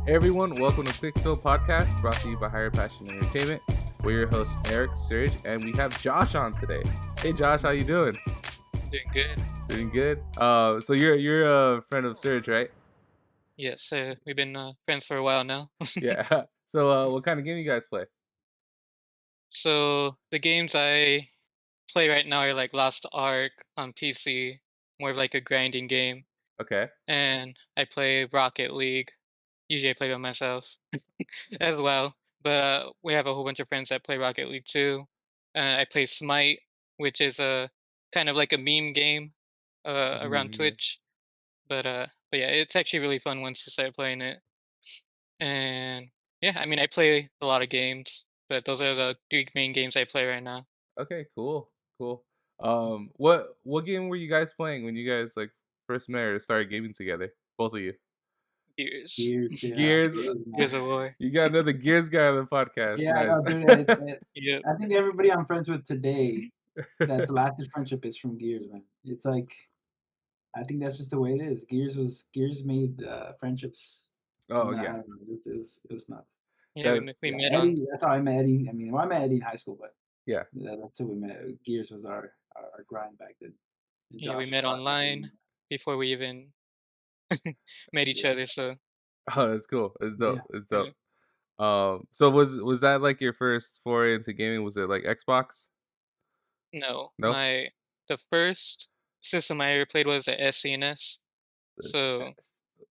Hey everyone, welcome to Quickscope podcast brought to you by Higher Passion Entertainment. We're your hosts Eric, Serge, and we have Josh on today. Hey Josh, how you doing? Doing good. Doing good. So you're a friend of Serge, right? Yes, we've been friends for a while now. Yeah. So what kind of game you guys play? So the games I play right now are like Lost Ark on PC, more of like a grinding game, Okay. and I play Rocket League. Usually I play by myself as well, but we have a whole bunch of friends that play Rocket League too. I play Smite, which is a kind of like a meme game around Yeah. Twitch. But yeah, it's actually really fun once you start playing it. And yeah, I mean, I play a lot of games, but those are the three main games I play right now. Okay. Cool. Cool. What game were you guys playing when you guys like first met or started gaming together? Both of you. Gears, Gears, yeah, Gears. Gears, Gears man. of War. You got another Gears guy on the podcast. Yeah, I Nice. know, dude. Yep. I think everybody I'm friends with today that's lasted friendship is from Gears, man. It's like I think that's just the way it is. Gears made friendships. Oh I yeah. don't know. It was nuts. Yeah, That we Yeah, met on. Eddie. That's how I met Eddie. I mean, well, I met Eddie in high school, but yeah. that's how we met. Gears was our grind back then. And Yeah, we Josh met taught me. online before we even met each Yeah, other. So Oh, that's cool. It's yeah. dope. It's yeah. dope. So was that like your first foray into gaming? Was it like Xbox? No, No. the first system I ever played was a SCNS. This- So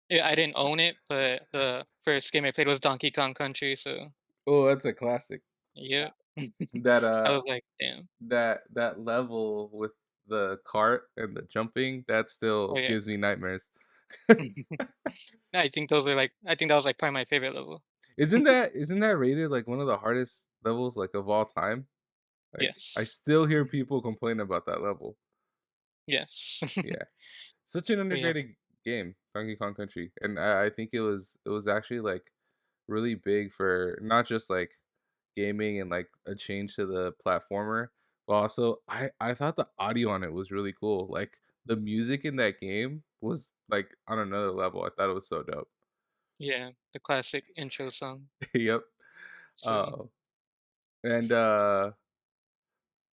yeah, I didn't own it, but the first game I played was Donkey Kong Country. So Oh, that's a classic. yeah, That I was like, damn. that level with the cart and the jumping that Oh still yeah. gives me nightmares. I think that was like probably my favorite level. Isn't that rated like one of the hardest levels like of all time? Like I Yes. still hear people complain about that level. Yes. Yeah. Such an But yeah. underrated game, Donkey Kong Country, and I think it was actually like really big for not just like gaming and like a change to the platformer, but also I thought the audio on it was really cool. Like the music in that game was like on another level. I thought it was so dope. Yeah, the classic intro song. Yep. So Uh, and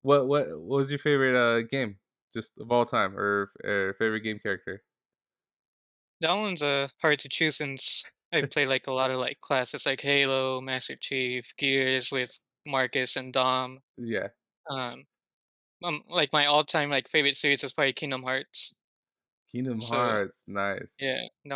what was your favorite game just of all time or favorite game character? that one's hard to choose since I play like a lot of like classics like Halo, Master Chief, Gears with Marcus and Dom. Yeah, Um, like my all-time like favorite series is probably Kingdom Hearts. Kingdom So Hearts, nice. yeah, that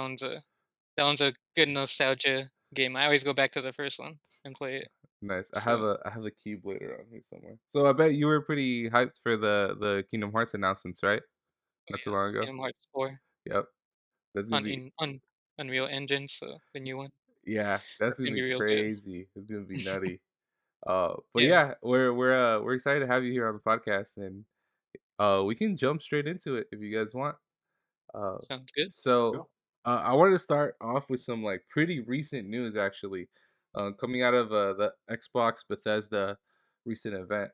one's a good nostalgia game. I always go back to the first one and play it. Nice. So I have a Keyblade around here somewhere. So I bet you were pretty hyped for the Kingdom Hearts announcements, right? oh Not too yeah, long ago. Kingdom Hearts 4 Yep. That's gonna be on Unreal Engine, so the new one. yeah, that's That's gonna gonna be be real good. crazy. It's gonna be nutty. But Yeah, yeah, we're excited to have you here on the podcast, and we can jump straight into it if you guys want. Uh, sounds good. so Cool. I wanted to start off with some like pretty recent news actually, coming out of the Xbox Bethesda recent event.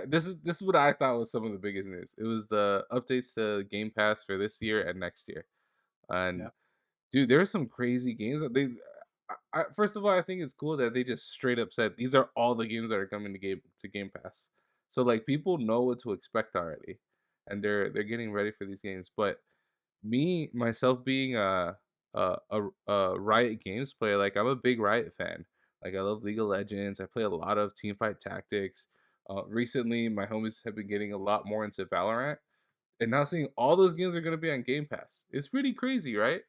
This is what I thought was some of the biggest news. It was the updates to Game Pass for this year and next year. And Yeah. dude, there are some crazy games that first of all, I think it's cool that they just straight up said these are all the games that are coming to Game Pass. So like people know what to expect already, and they're getting ready for these games. But me myself being a Riot Games player, like I'm a big Riot fan. Like I love League of Legends. I play a lot of Teamfight Tactics. Recently, my homies have been getting a lot more into Valorant, and now seeing all those games are going to be on Game Pass. It's pretty crazy, right?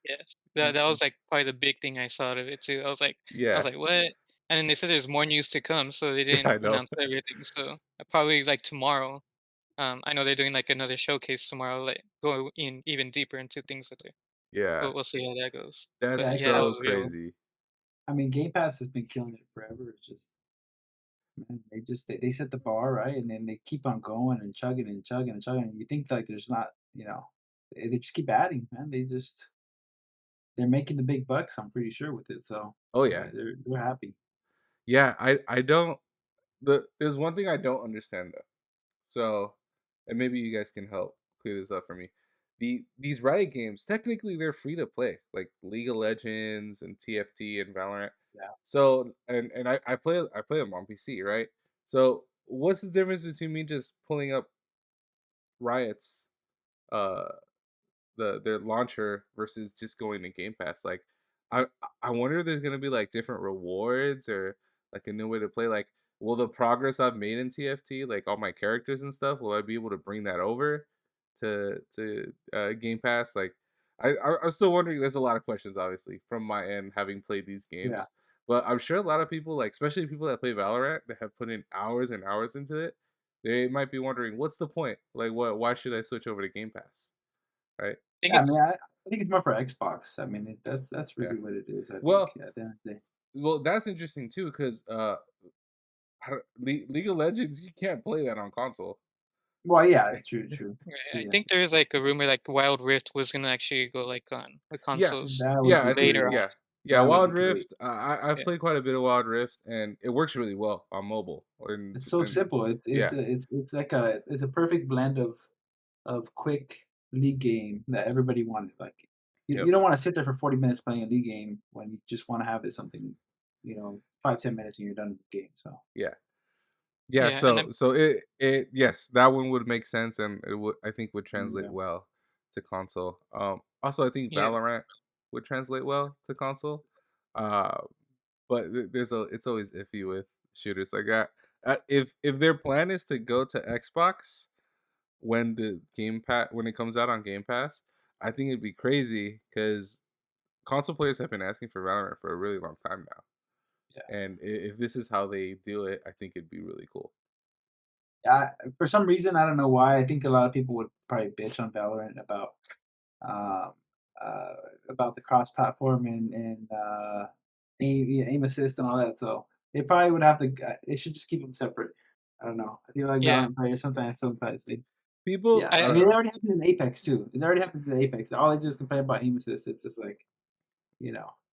Yes. That was like probably the big thing I saw out of it too. I was Yeah, like, "What?" And then they said there's more news to come, so they yeah, didn't I know. announce everything. So probably like tomorrow. I know they're doing like another showcase tomorrow, like go in even deeper into things that they. Yeah, We'll see how that goes. that's Yeah. But yeah, that so was real. crazy. I mean, Game Pass has been killing it forever. It's just man, they set the bar right, and then they keep on going and chugging and chugging and chugging. You think like there's not, they just keep adding, man. They're making the big bucks. I'm pretty sure with it. So Oh yeah, yeah, they're happy. yeah. I don't. There's one thing I don't understand though. So, and maybe you guys can help clear this up for me. these Riot games, technically they're free to play, like League of Legends and TFT and Valorant. Yeah. So I play them on PC, right? So what's the difference between me just pulling up Riot's uh their launcher versus just going to Game Pass? Like, I I wonder if there's gonna be like different rewards or like a new way to play. Like, will the progress I've made in TFT, like all my characters and stuff, will I be able to bring that over to Game Pass? Like, I'm still wondering. There's a lot of questions, obviously, from my end, having played these Yeah. games. But I'm sure a lot of people, like especially people that play Valorant, that have put in hours and hours into it, they might be wondering, what's the point? Like, what? Why should I switch over to Game Pass? Right? think Yeah, I mean, it's I think it's more for Xbox. I mean, that's Yeah. really what it is, I think, Well, at the end of the day. that's interesting too, because League of Legends, you can't play that on console. Well, yeah, true, true. right, True, I yeah. think there's like a rumor like Wild Rift was gonna actually go like on the Yeah, consoles That would yeah, be I think later great. on. yeah, That would be Wild great. Rift. I've Yeah, played quite a bit of Wild Rift, and it works really well on mobile. It's so And simple. yeah, It's like a perfect blend of quick league game that everybody wanted. Like yep, you don't want to sit there for 40 minutes playing a league game when you just want to have it something, 5, 10 minutes and you're done with the game. So yeah, yeah. yeah, and I'm So it yes, that one would make sense, and it would, I think, would translate yeah, well to console. Also, I think yeah, Valorant would translate well to console. Uh, but there's a it's always iffy with shooters like that. If their plan is to go to Xbox when the Game Pass when it comes out on Game Pass, I think it'd be crazy because console players have been asking for Valorant for a really long time now. yeah. And if this is how they do it, I think it'd be really cool. For some reason, I don't know why. I think a lot of people would probably bitch on Valorant um, uh, about the cross-platform and aim assist and all that. So they probably would have to. They should just keep them separate. I don't know. I feel like yeah. Valorant players sometimes they. People, Yeah, I I I mean, don't it know. already happened in Apex too. It already happened in Apex. All they do is complain about aim assist. It's just like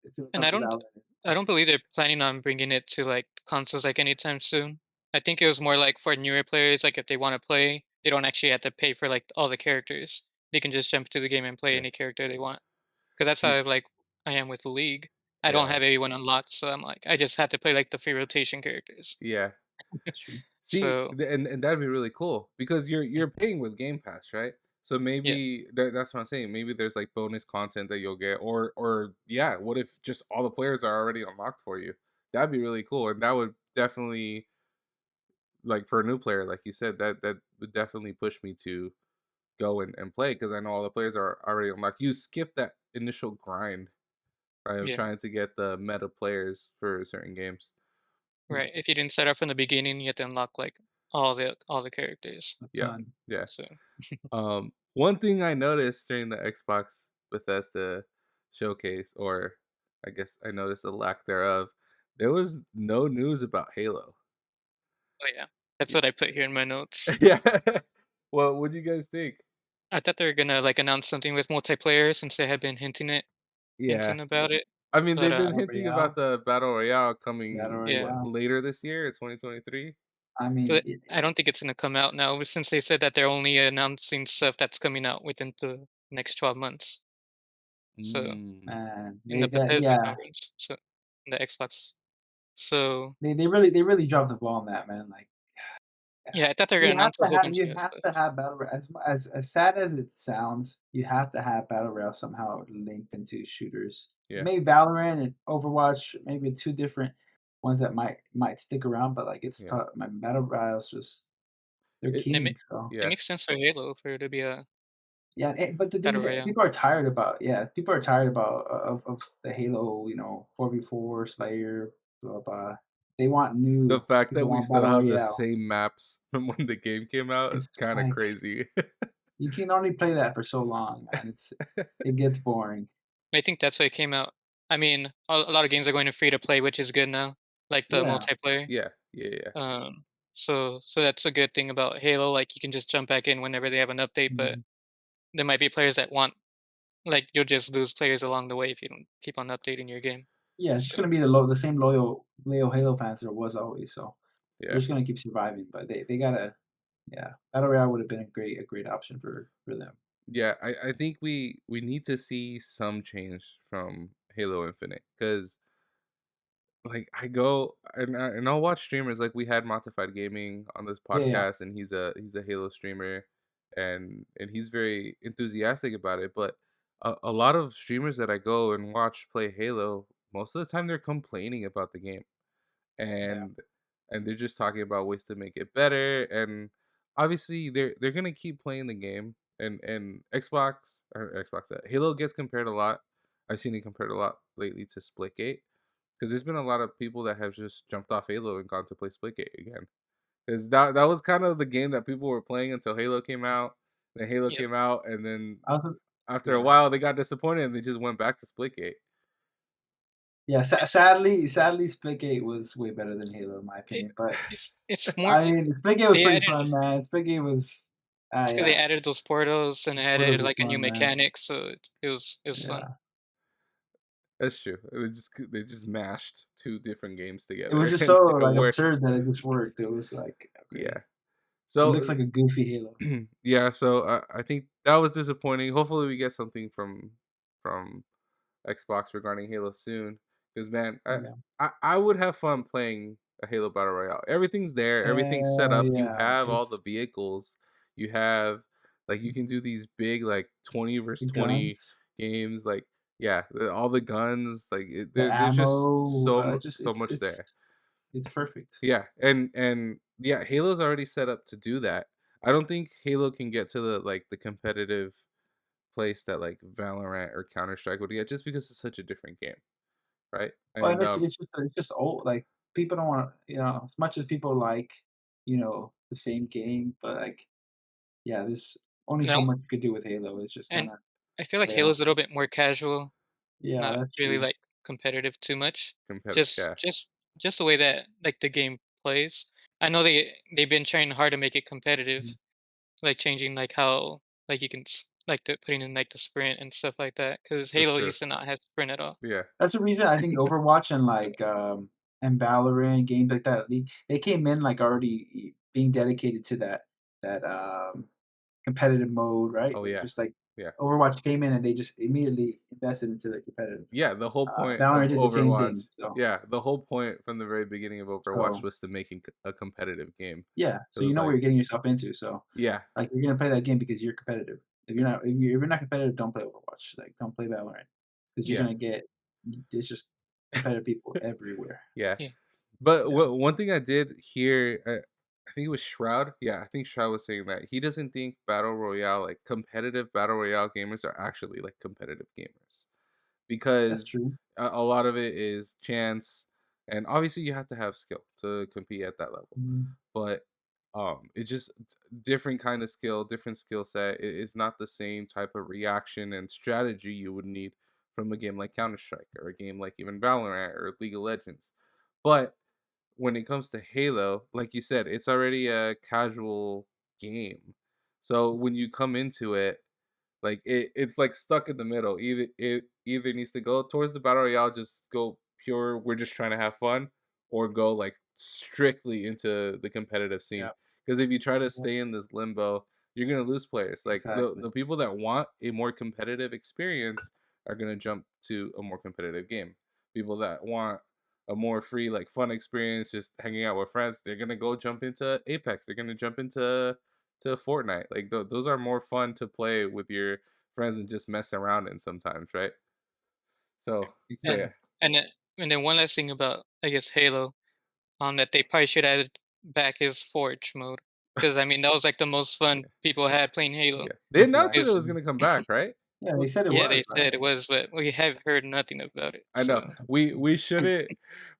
it's gonna and come to Valorant. I don't believe they're planning on bringing it to like consoles like anytime soon. I think it was more like for newer players, like if they want to play, they don't actually have to pay for like all the characters. They can just jump to the game and play Yeah. any character they want. Because that's See, how like I am with the League. I don't yeah, have everyone unlocked, so I'm like I just have to play like the free rotation characters. yeah. That's true. See, So and that'd be really cool because yeah, you're paying with Game Pass, right? So yes, maybe that's what I'm saying. Maybe there's like bonus content that you'll get, or yeah, what if just all the players are already unlocked for you? That'd be really cool, and that would definitely, like, for a new player, like you said, that would definitely push me to go and play because I know all the players are already unlocked. You skip that initial grind, right, of yeah, trying to get the meta players for certain games. Yeah, right. If you didn't start out from the beginning, you have to unlock like all the characters. a Yeah, ton. yeah. So One thing I noticed during the Xbox Bethesda showcase, or I guess I noticed a lack thereof, there was no news about Halo. oh yeah, that's Y- what I put here in my notes. Yeah. Well, what do you guys think? I thought they were gonna like announce something with multiplayer since they had been Yeah. hinting about it. I mean, But they've been Battle hinting about Royale. the Battle Royale Battle coming, yeah, what, Royale. later this year, 2023? I so mean, I don't think it's gonna come out now since they said that they're only announcing stuff that's coming out within the next 12 months. So Mm. man, in the Bethesda yeah, conference, so in the Xbox. So they really dropped the ball on that, man. Like yeah, I thought they were gonna announce a whole bunch of you new have stuff. to have battle royale. As sad as it sounds, you have to have battle royale somehow linked into shooters. Yeah. Maybe Valorant and Overwatch, maybe two different ones that might stick around, but like it's Yeah. tough. My battle royals just they're It And king. So it yeah. makes sense for Halo for it to be a yeah, but the thing battle is, royale. people are tired about of the Halo, 4v4 Slayer, blah blah. They want The new. fact that People we want still battle have the royale. same maps from when the game came out is It's kinda like crazy. you can only play that for so long, man. It gets boring. I think that's why it came out. I mean, a lot of games are going to free to play, which is good now, like the Yeah. multiplayer. Yeah. Yeah, yeah. So that's a good thing about Halo. Like you can just jump back in whenever they have an update, but Mhm. there might be players that want like you'll just lose players along the way if you don't keep on updating your game. Yeah, it's just So gonna be the same loyal Halo fans there was always. So they're Yeah. just gonna keep surviving. But they gotta, yeah. Battle Royale would have been a great option for them. Yeah, I think we need to see some change from Halo Infinite because like and I'll watch streamers like we had Modified Gaming on this Yeah, yeah, podcast and he's a Halo streamer and he's very enthusiastic about it. But a lot of streamers that I go and watch play Halo, most of the time they're complaining about the game yeah, and they're just talking about ways to make it better and obviously they're gonna keep playing the game and Halo gets compared a lot. I've seen it compared a lot lately to Splitgate because there's been a lot of people that have just jumped off Halo and gone to play Splitgate again because that was kind of the game that people were playing until Halo came out. Then Halo Yep. came out and then I was, after a yeah, while they got disappointed and they just went back to Splitgate. yeah. It's Sadly, Splitgate was way better than Halo in my it, opinion. But it's more. I mean, Splitgate was They pretty added. fun, man. Splitgate was, It's because they yeah, added those portals and Portals added was like a new fun, man. mechanic, so it was fun. Yeah, That's true. They just mashed 2 different games it was together just and so it like worked. absurd that it just worked. It was like Yeah. okay, it So, looks like a goofy Halo. yeah, so I think that was disappointing. Hopefully, we get something from Xbox regarding Halo soon. Because man, Yeah, I would have fun playing a Halo Battle Royale. Everything's there, everything's set hell up. You yeah, have all the it's vehicles. You have like you can do these big like 20 versus the 20 guns, games. Like yeah, all the guns. Like the there's just ammo. Just so much it's there. it's perfect. Yeah, and yeah, Halo's already set up to do that. I don't think Halo can get to the competitive place that like Valorant or Counter Strike would get, just because it's such a different game, right? Well, and And it's just old. Like people don't want to, as much as people like, the same game, but like, yeah, there's only so Now, much you could do with Halo. It's just kind and of I feel like stale. Halo's a little bit more casual, Yeah, not that's really true. like competitive too much. competitive, Just yeah, just just the way that like the game plays. I know they've been trying hard to make it Mhm. competitive, like changing like how like you can like putting in like the sprint and stuff like that. Because that's Halo true. used to not have sprint at all. Yeah, That's the reason I think Overwatch and like and Valorant games like that, they came in like already being dedicated to that competitive mode, right? oh It's yeah, just like yeah, Overwatch came in and they just immediately invested into the competitive. yeah. The whole point of Valorant did the same Overwatch, thing. So yeah, the whole point from the very beginning of Overwatch so was to making a competitive game. yeah, It so you was know what like, you're getting yourself into. So yeah, like you're gonna play that game because you're competitive. If you're not competitive, don't play Overwatch. Like don't play Valorant because you're yeah, gonna get there's just competitive people everywhere. yeah. Yeah. But Yeah. one thing I did hear, I think it was Shroud. Yeah, I think Shroud was saying that he doesn't think battle royale, like competitive battle royale gamers, are actually like competitive gamers That's because true. a lot of it is chance, and obviously you have to have skill to compete at that level. Mhm. But it's just different kind of skill, different skill set. It's not the same type of reaction and strategy you would need from a game like Counter Strike or a game like even Valorant or League of Legends. But when it comes to Halo, like you said, it's already a casual game. So when you come into it, like it's like stuck in the middle. It either needs to go towards the battle royale, just go pure, we're just trying to have fun, or go like strictly into the competitive scene. Yeah. Because if you try to Yeah. stay in this limbo, you're gonna lose players. Like Exactly. the people that want a more competitive experience are gonna jump to a more competitive game. People that want a more free, like fun experience, just hanging out with friends, they're gonna go jump into Apex. They're gonna jump into Fortnite. Like those are more fun to play with your friends and just mess around in sometimes, right? So And yeah, and then and then one last thing about I guess Halo, that they probably should add back is Forge mode. Because I mean that was like the most fun yeah, people had playing Halo. yeah. They announced that it Is was Exactly. gonna come back, right? Yeah, they said it yeah, was, they right? said it was, but we have heard nothing about it. I know. So We shouldn't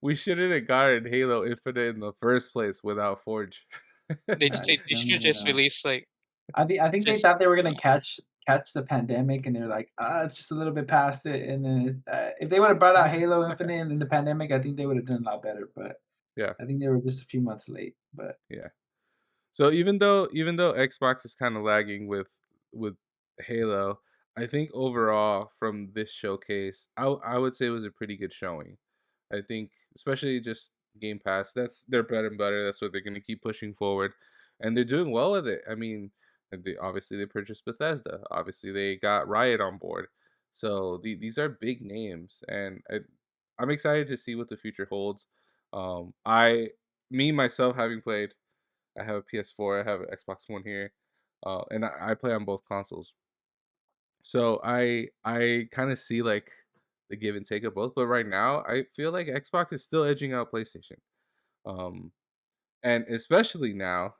have gotten Halo Infinite in the first place without Forge. they should just Yeah. release like I think they just thought they were gonna uh, catch the pandemic, and they're like, it's just a little bit past it." And then, if they would've brought out Halo Infinite in the pandemic, I think they would've done a lot better, but Yeah, I think they were just a few months late, but yeah. So even though Xbox is kind of lagging with Halo, I think overall from this showcase, I would say it was a pretty good showing. I think especially just Game Pass, that's their bread and butter. That's what they're going to keep pushing forward, and they're doing well with it. I mean, And obviously they purchased Bethesda. Obviously they got Riot on board. So these are big names, and I'm excited to see what the future holds. I me myself having played, I have a PS4, I have an Xbox One here, and I play on both consoles. So I kind of see like the give and take of both, but right now I feel like Xbox is still edging out PlayStation. Um, and especially now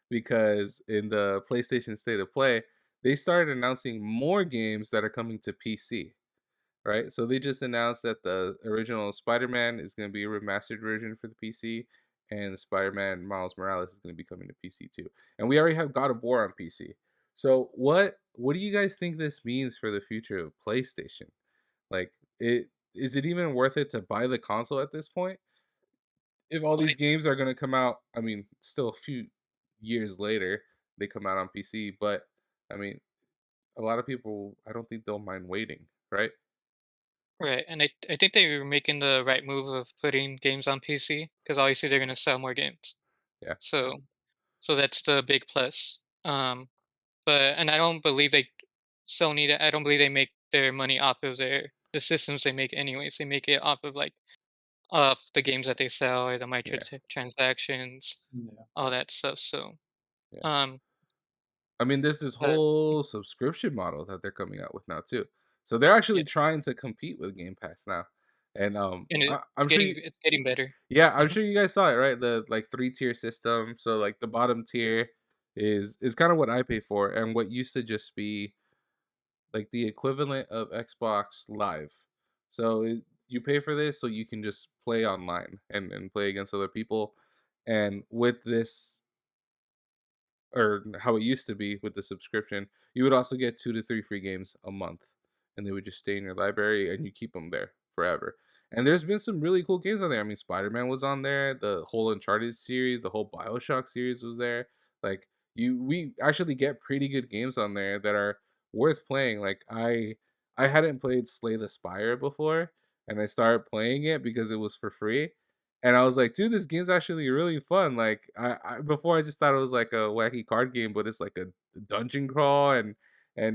because in the PlayStation State of Play, they started announcing more games that are coming to PC, right? So they just announced that the original Spider-Man is going to be a remastered version for the PC, and Spider-Man Miles Morales is going to be coming to PC too. And we already have God of War on PC. So what do you guys think this means for the future of PlayStation? Like, it is it even worth it to buy the console at this point? If all these Like, games are gonna come out, I mean, still a few years later, they come out on PC, but I mean, a lot of people, I don't think they'll mind waiting, right? right, and I think they were making the right move of putting games on PC because obviously they're gonna sell more games. Yeah, So so that's the big plus. But and I don't believe I don't believe they make their money off of the systems they make anyways. They make it off of like off the games that they sell or the yeah, transactions, Yeah. all that stuff. So yeah. um I mean, there's this but whole subscription model that they're coming out with now too. So they're yeah, actually trying to compete with Game Pass now. And and I'm sure you, it's getting better. yeah, I'm sure you guys saw it, right? The like three-tier system. So like the bottom tier is kind of what I pay for, and what used to just be like the equivalent of Xbox Live. So you pay for this so you can just play online and play against other people. And with this, or how it used to be with the subscription, you would also get 2 to 3 free games a month, and they would just stay in your library and you keep them there forever. And there's been some really cool games on there. I mean, Spider-Man was on there, the whole Uncharted series, the whole BioShock series was there. Like we actually get pretty good games on there that are worth playing. Like I hadn't played Slay the Spire before, and I started playing it because it was for free, and I was like, dude, this game's actually really fun. Like, I before I just thought it was like a wacky card game, but it's like a dungeon crawl and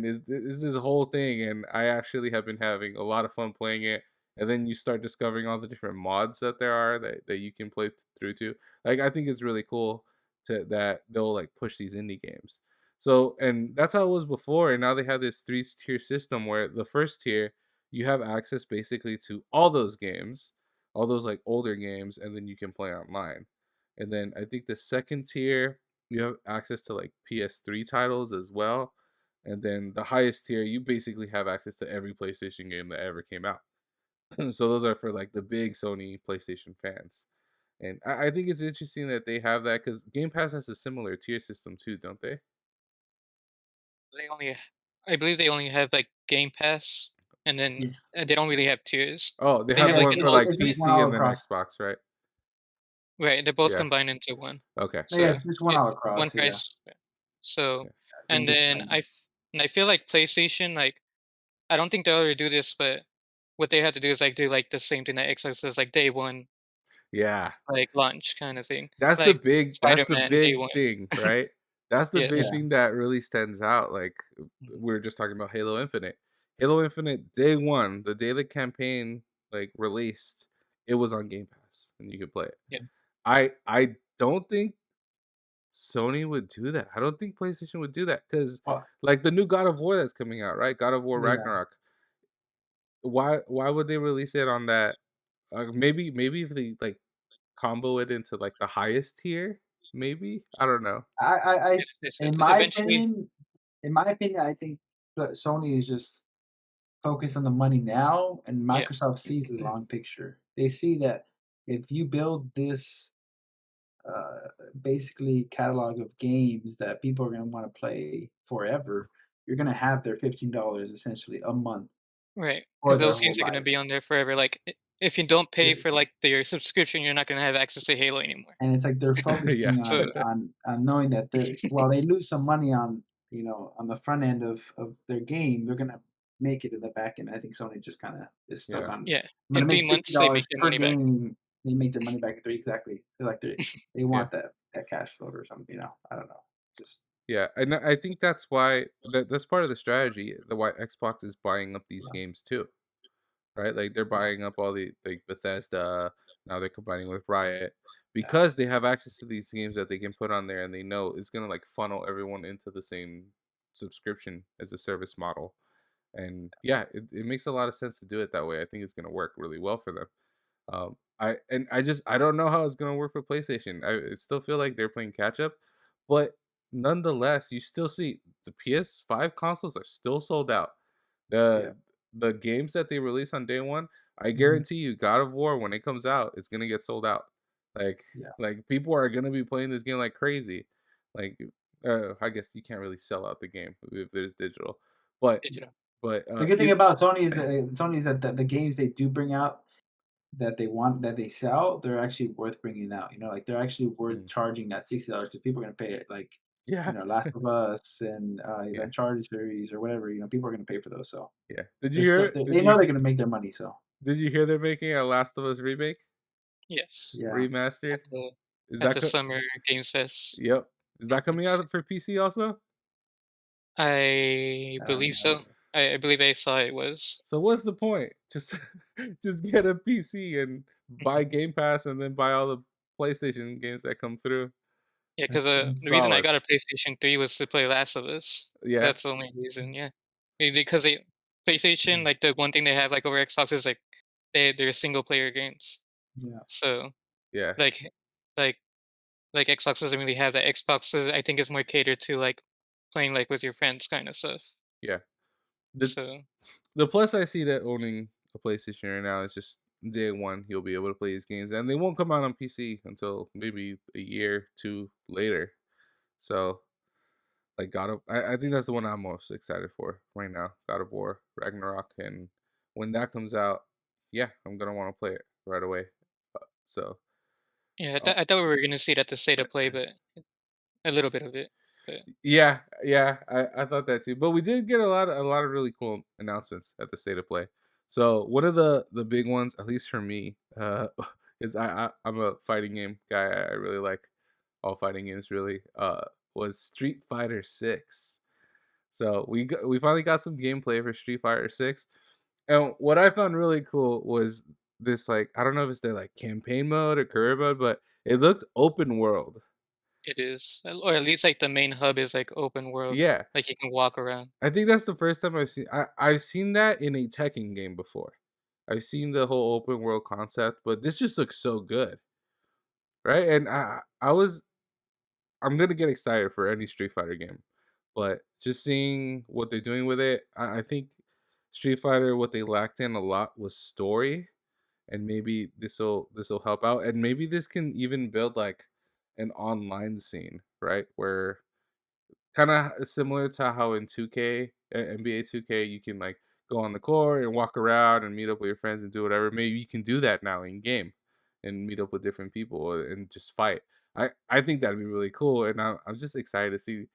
is this whole thing. And I actually have been having a lot of fun playing it. And then you start discovering all the different mods that there are that you can play through to. Like, I think it's really cool to that they'll like push these indie games. So, and that's how it was before. And now they have this three-tier system where the first tier you have access basically to all those games, all those like older games, and then you can play online. And then I think the second tier, you have access to like PS3 titles as well. And then the highest tier, you basically have access to every PlayStation game that ever came out. So those are for like the big Sony PlayStation fans. And I think it's interesting that they have that because Game Pass has a similar tier system too, don't they? They only I believe they only have like Game Pass and then Yeah. they don't really have tiers. Oh, they They have have Yeah, like one an for it's old like it's just one PC all and then across. Xbox, right? right, they're both Yeah. combined into one. Okay. No, yeah, So it's just one it all one across, yeah. price. Yeah. So Yeah. I and think it's then like I feel like PlayStation like I don't think they'll ever do this, but what they have to do is like do like the same thing that Xbox does, like day one, Yeah. like launch kind of thing, like That's Spider the Man day big one. thing, right? That's the big Yes. yeah. thing that really stands out, like, Mhm. we were just talking about Halo Infinite. Halo Infinite day 1, the day the campaign, like, released, it was on Game Pass, and you could play it. Yeah. I don't think Sony would do that. I don't think PlayStation would do that because, Well, like, the new God of War that's coming out, right? God of War yeah. Ragnarok. Why would they release it on that? Maybe if they, like, combo it into, like, the highest tier, maybe? I don't know. I Yes, in eventually, my opinion, I think that Sony is just focused on the money now, and yeah. Microsoft sees the long picture. They see that if you build this, uh, basically catalog of games that people are gonna wanna play forever, you're gonna have their $15 essentially a month Right, for because their those whole games are gonna life. be on there forever, like, if you don't pay Yeah. for, like, your subscription, you're not gonna have access to Halo anymore. And it's like they're Yeah. focusing So on knowing that they're while they lose some money on, on the front end of their game, they're gonna make it in the back end. I think Sony just kinda is stuck Yeah. on, yeah, "I'm gonna in make 3 months, they make $60 their per money back. game." They make their money back in 3 exactly. They're like they Yeah. want that cash flow or something, I don't know. Just Yeah, and I think that's why that's part of the strategy, the why Xbox is buying up these Yeah, games too, right? Like they're yeah, buying up all the like Bethesda, now they're combining with Riot yeah, because they have access to these games that they can put on there and they know it's gonna like funnel everyone into the same subscription as a service model. And yeah, it makes a lot of sense to do it that way. I think it's gonna work really well for them. I don't know how it's gonna work for PlayStation. I still feel like they're playing catch up, but nonetheless, you still see the PS5 consoles are still sold out. yeah. The the games that they release on day one, I Mhm. guarantee you, God of War when it comes out, it's gonna get sold out. Like Yeah, like people are gonna be playing this game like crazy. Like I guess you can't really sell out the game if there's digital, but Digital. the good thing it about Sony is that the games they do bring out that they want that they sell, they're actually worth bringing out, like, they're actually worth mm, charging that $60 because people are gonna pay it, like, yeah Last of Us and, the yeah Uncharted series or whatever, people are gonna pay for those, so yeah. they're still they know they're gonna make their money, so Did you hear they're making a Last of Us remake? Yes. yeah. Remastered? At the Is at that the Summer Games Fest. yep. Is that coming 2026. out for PC also? I I don't believe know. so. I believe I saw it was. So what's the point? Just just get a PC and buy Game Pass and then buy all the PlayStation games that come through. Yeah, because That's true. the reason I Solid. got a PlayStation 3 was to play Last of Us. Yeah, That's the only reason, yeah. Because they PlayStation, Mhm. like, the one thing they have, like, over Xbox is, like, they're single player games. Yeah, So, yeah, like like like, Xbox doesn't really have that. Xbox is I think is more catered to, like, playing, like, with your friends kinda stuff. yeah. The So, the plus I see that owning a PlayStation right now is just day one you'll be able to play these games and they won't come out on PC until maybe a year, 2 later. So like God of I think that's the one I'm most excited for right now. God of War, Ragnarok, and when that comes out, yeah, I'm gonna want to play it right away. So yeah, uh, I thought we were gonna see it at the State of Play, but a little bit of it, but yeah, yeah, I thought that too. But we did get a lot of really cool announcements at the State of Play. So one of the big ones, at least for me, is I'm a fighting game guy. I really like all fighting games. Really, was Street Fighter 6. So we finally got some gameplay for Street Fighter 6. And what I found really cool was this like I don't know if it's their like campaign mode or career mode, but it looked open world. it is, or at least, like, the main hub is, like, open world, Yeah. like, you can walk around. I think that's the first time I've seen that in a Tekken game before. I've seen the whole open world concept, but this just looks so good, right? And I'm gonna get excited for any Street Fighter game, but just seeing what they're doing with it, I think Street Fighter what they lacked in a lot was story, and maybe this'll help out, and maybe this can even build like an online scene, right? Where kinda similar to how in 2K, NBA 2K, you can, like, go on the court and walk around and meet up with your friends and do whatever. Maybe you can do that now in game and meet up with different people and just fight. I think that'd be really cool, and I'm just excited to see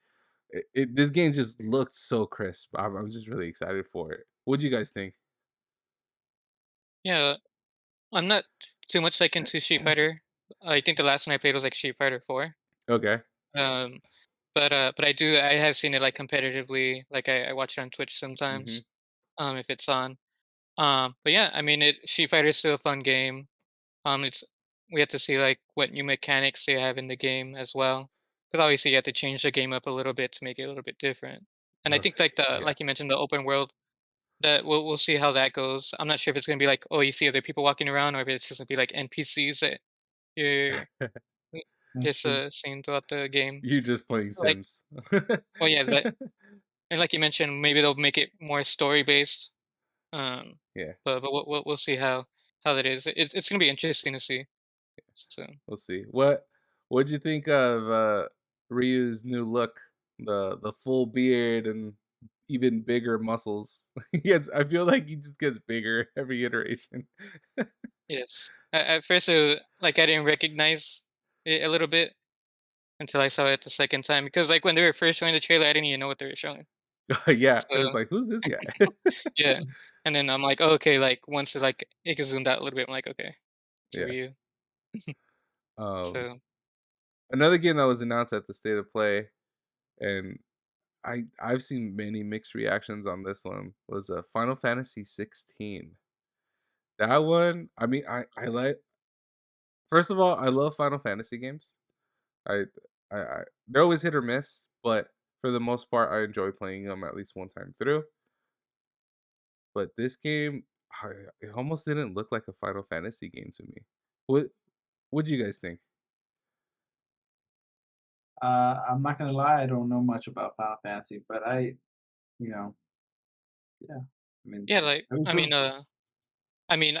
this game just looked so crisp. I'm just really excited for it. What'd you guys think? Yeah, I'm not too much, like, into Street Fighter. I think the last one I played was, like, Street Fighter 4. Okay. Um, but I have seen it, like, competitively, like, I watch it on Twitch Mhm. sometimes, if it's on. But yeah, I mean, Street Fighter is still a fun game. It's we have to see, like, what new mechanics they have in the game as well, because obviously you have to change the game up a little bit to make it a little bit different. And I Oh, think, like, the yeah. like you mentioned, the open world, that we'll see how that goes. I'm not sure if it's gonna be like, oh, you see other people walking around, or if it's just gonna be like NPCs that you're that's just, true. seeing throughout the game. You just playing Like, Sims. well, yeah, and like you mentioned, maybe they'll make it more story based. Um, Yeah. but we'll see how that is. It's gonna be interesting to see. So We'll see. What'd you think of Ryu's new look? The full beard and even bigger muscles. I feel like he just gets bigger every iteration. yes, at first, like, I didn't recognize it a little bit until I saw it the second time, because, like, when they were first showing the trailer, I didn't even know what they were showing. Yeah, it was So like, who's this guy? yeah, and then I'm like, oh, okay, like, once it gets zoomed out a little bit, I'm like, okay, it's Yeah. Ryu. Um, So Another game that was announced at the State of Play. and I've seen many mixed reactions on this one. Was Final Fantasy 16. That one, I mean, I like. First of all, I love Final Fantasy games. I I they're always hit or miss, but for the most part, I enjoy playing them at least one time through. But this game, it almost didn't look like a Final Fantasy game to me. What do you guys think? I'm not gonna lie, I don't know much about Final Fantasy, but you know, yeah. I mean, Yeah, like very cool. I mean,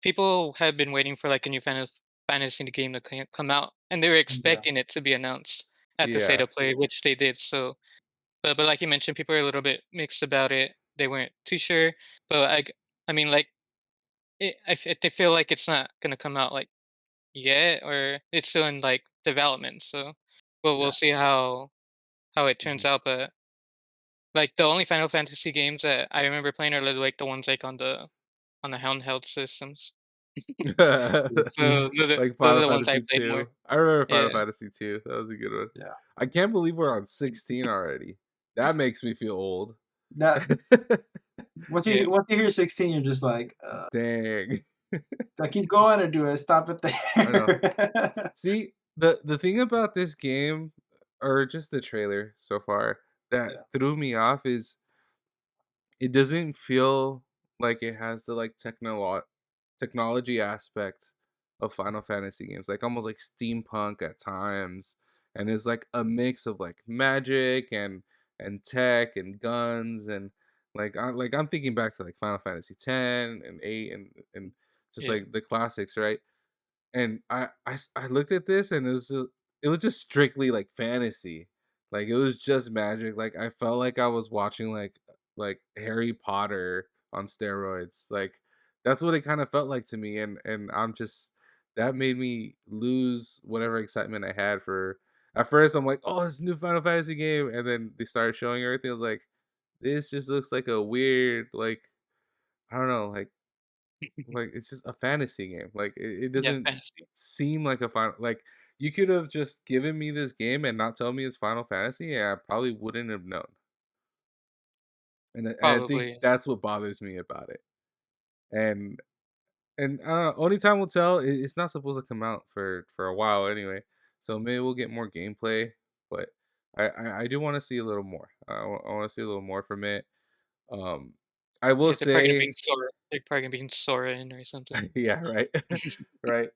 people have been waiting for like a new fantasy game to come out, and they were Yeah, expecting it to be announced at the state Yeah. of play, which they did. So, but like you mentioned, people are a little bit mixed about it. They weren't too sure, but I mean, like they feel like it's not gonna come out like yet, or it's still in like development. So, well, we'll yeah. see how it turns Mhm. out. But like the only Final Fantasy games that I remember playing are like the ones like on the handheld systems. Yeah, So Like those are Final the ones I Fantasy played more. 2. I remember Final Yeah, Fantasy 2. That was a good one. yeah. I can't believe we're on 16 already. That makes me feel old. That yeah, once you hear 16, you're just like, Dang. "Do I keep going or do I stop it I know. there?" See, the thing about this game, or just the trailer so far, that Yeah, threw me off is it doesn't feel like it has the like technology aspect of Final Fantasy games, like almost like steampunk at times, and it's like a mix of like magic and tech and guns and like I'm thinking back to like Final Fantasy 10 and 8 and just yeah, like the classics, right? And I looked at this and it was just strictly like fantasy. Like it was just magic. Like I felt like I was watching like Harry Potter on steroids. Like that's what it kind of felt like to me and I'm just that made me lose whatever excitement I had for at first I'm like, "Oh, it's a new Final Fantasy game." And then they started showing everything. I was like, "This just looks like a weird like I don't know, like, it's just a fantasy game, like, it yeah, doesn't fantasy. seem like a final like, you could have just given me this game and not tell me it's Final Fantasy, and I probably wouldn't have known, and I think Probably. that's what bothers me about it, and I don't know, only time will tell, it's not supposed to come out for a while anyway, so maybe we'll get more gameplay, but I do wanna see a little more, I wanna see a little more from it, um, I will Yeah, they're probably gonna say bring Sora. They're probably gonna bring Sora in or something. Yeah, right. Right.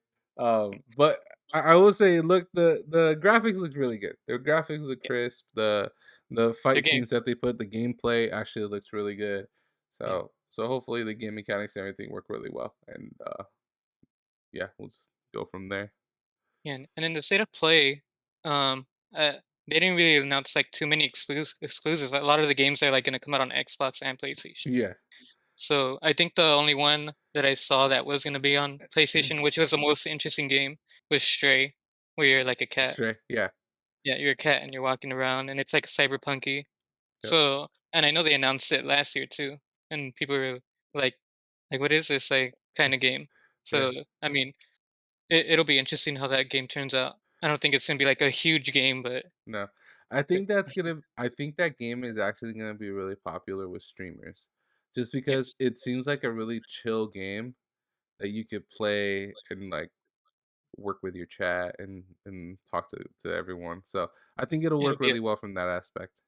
But I will say, look, the graphics look really good. The graphics look Yeah, crisp. The the fight game. scenes that they put, the gameplay actually looks really good. Yeah, So hopefully the game mechanics and everything work really well. And yeah, we'll just go from there. yeah, and in the state of play, um, they didn't really announce like too many exclusives. A lot of the games are like gonna come out on Xbox and PlayStation. Yeah. So I think the only one that I saw that was gonna be on PlayStation, which was the most interesting game, was Stray, where you're like a cat. Stray. Yeah. Yeah, you're a cat and you're walking around, and it's like cyberpunky. Yep. So, and I know they announced it last year too, and people were like, what is this like kind of game?" Yeah. So, I mean, it'll be interesting how that game turns out. I don't think it's gonna be like a huge game, but No. I think that game is actually gonna be really popular with streamers. Just because yes, it seems like a really chill game that you could play and like work with your chat and talk to everyone. So I think it'll it'll work be really well from that aspect.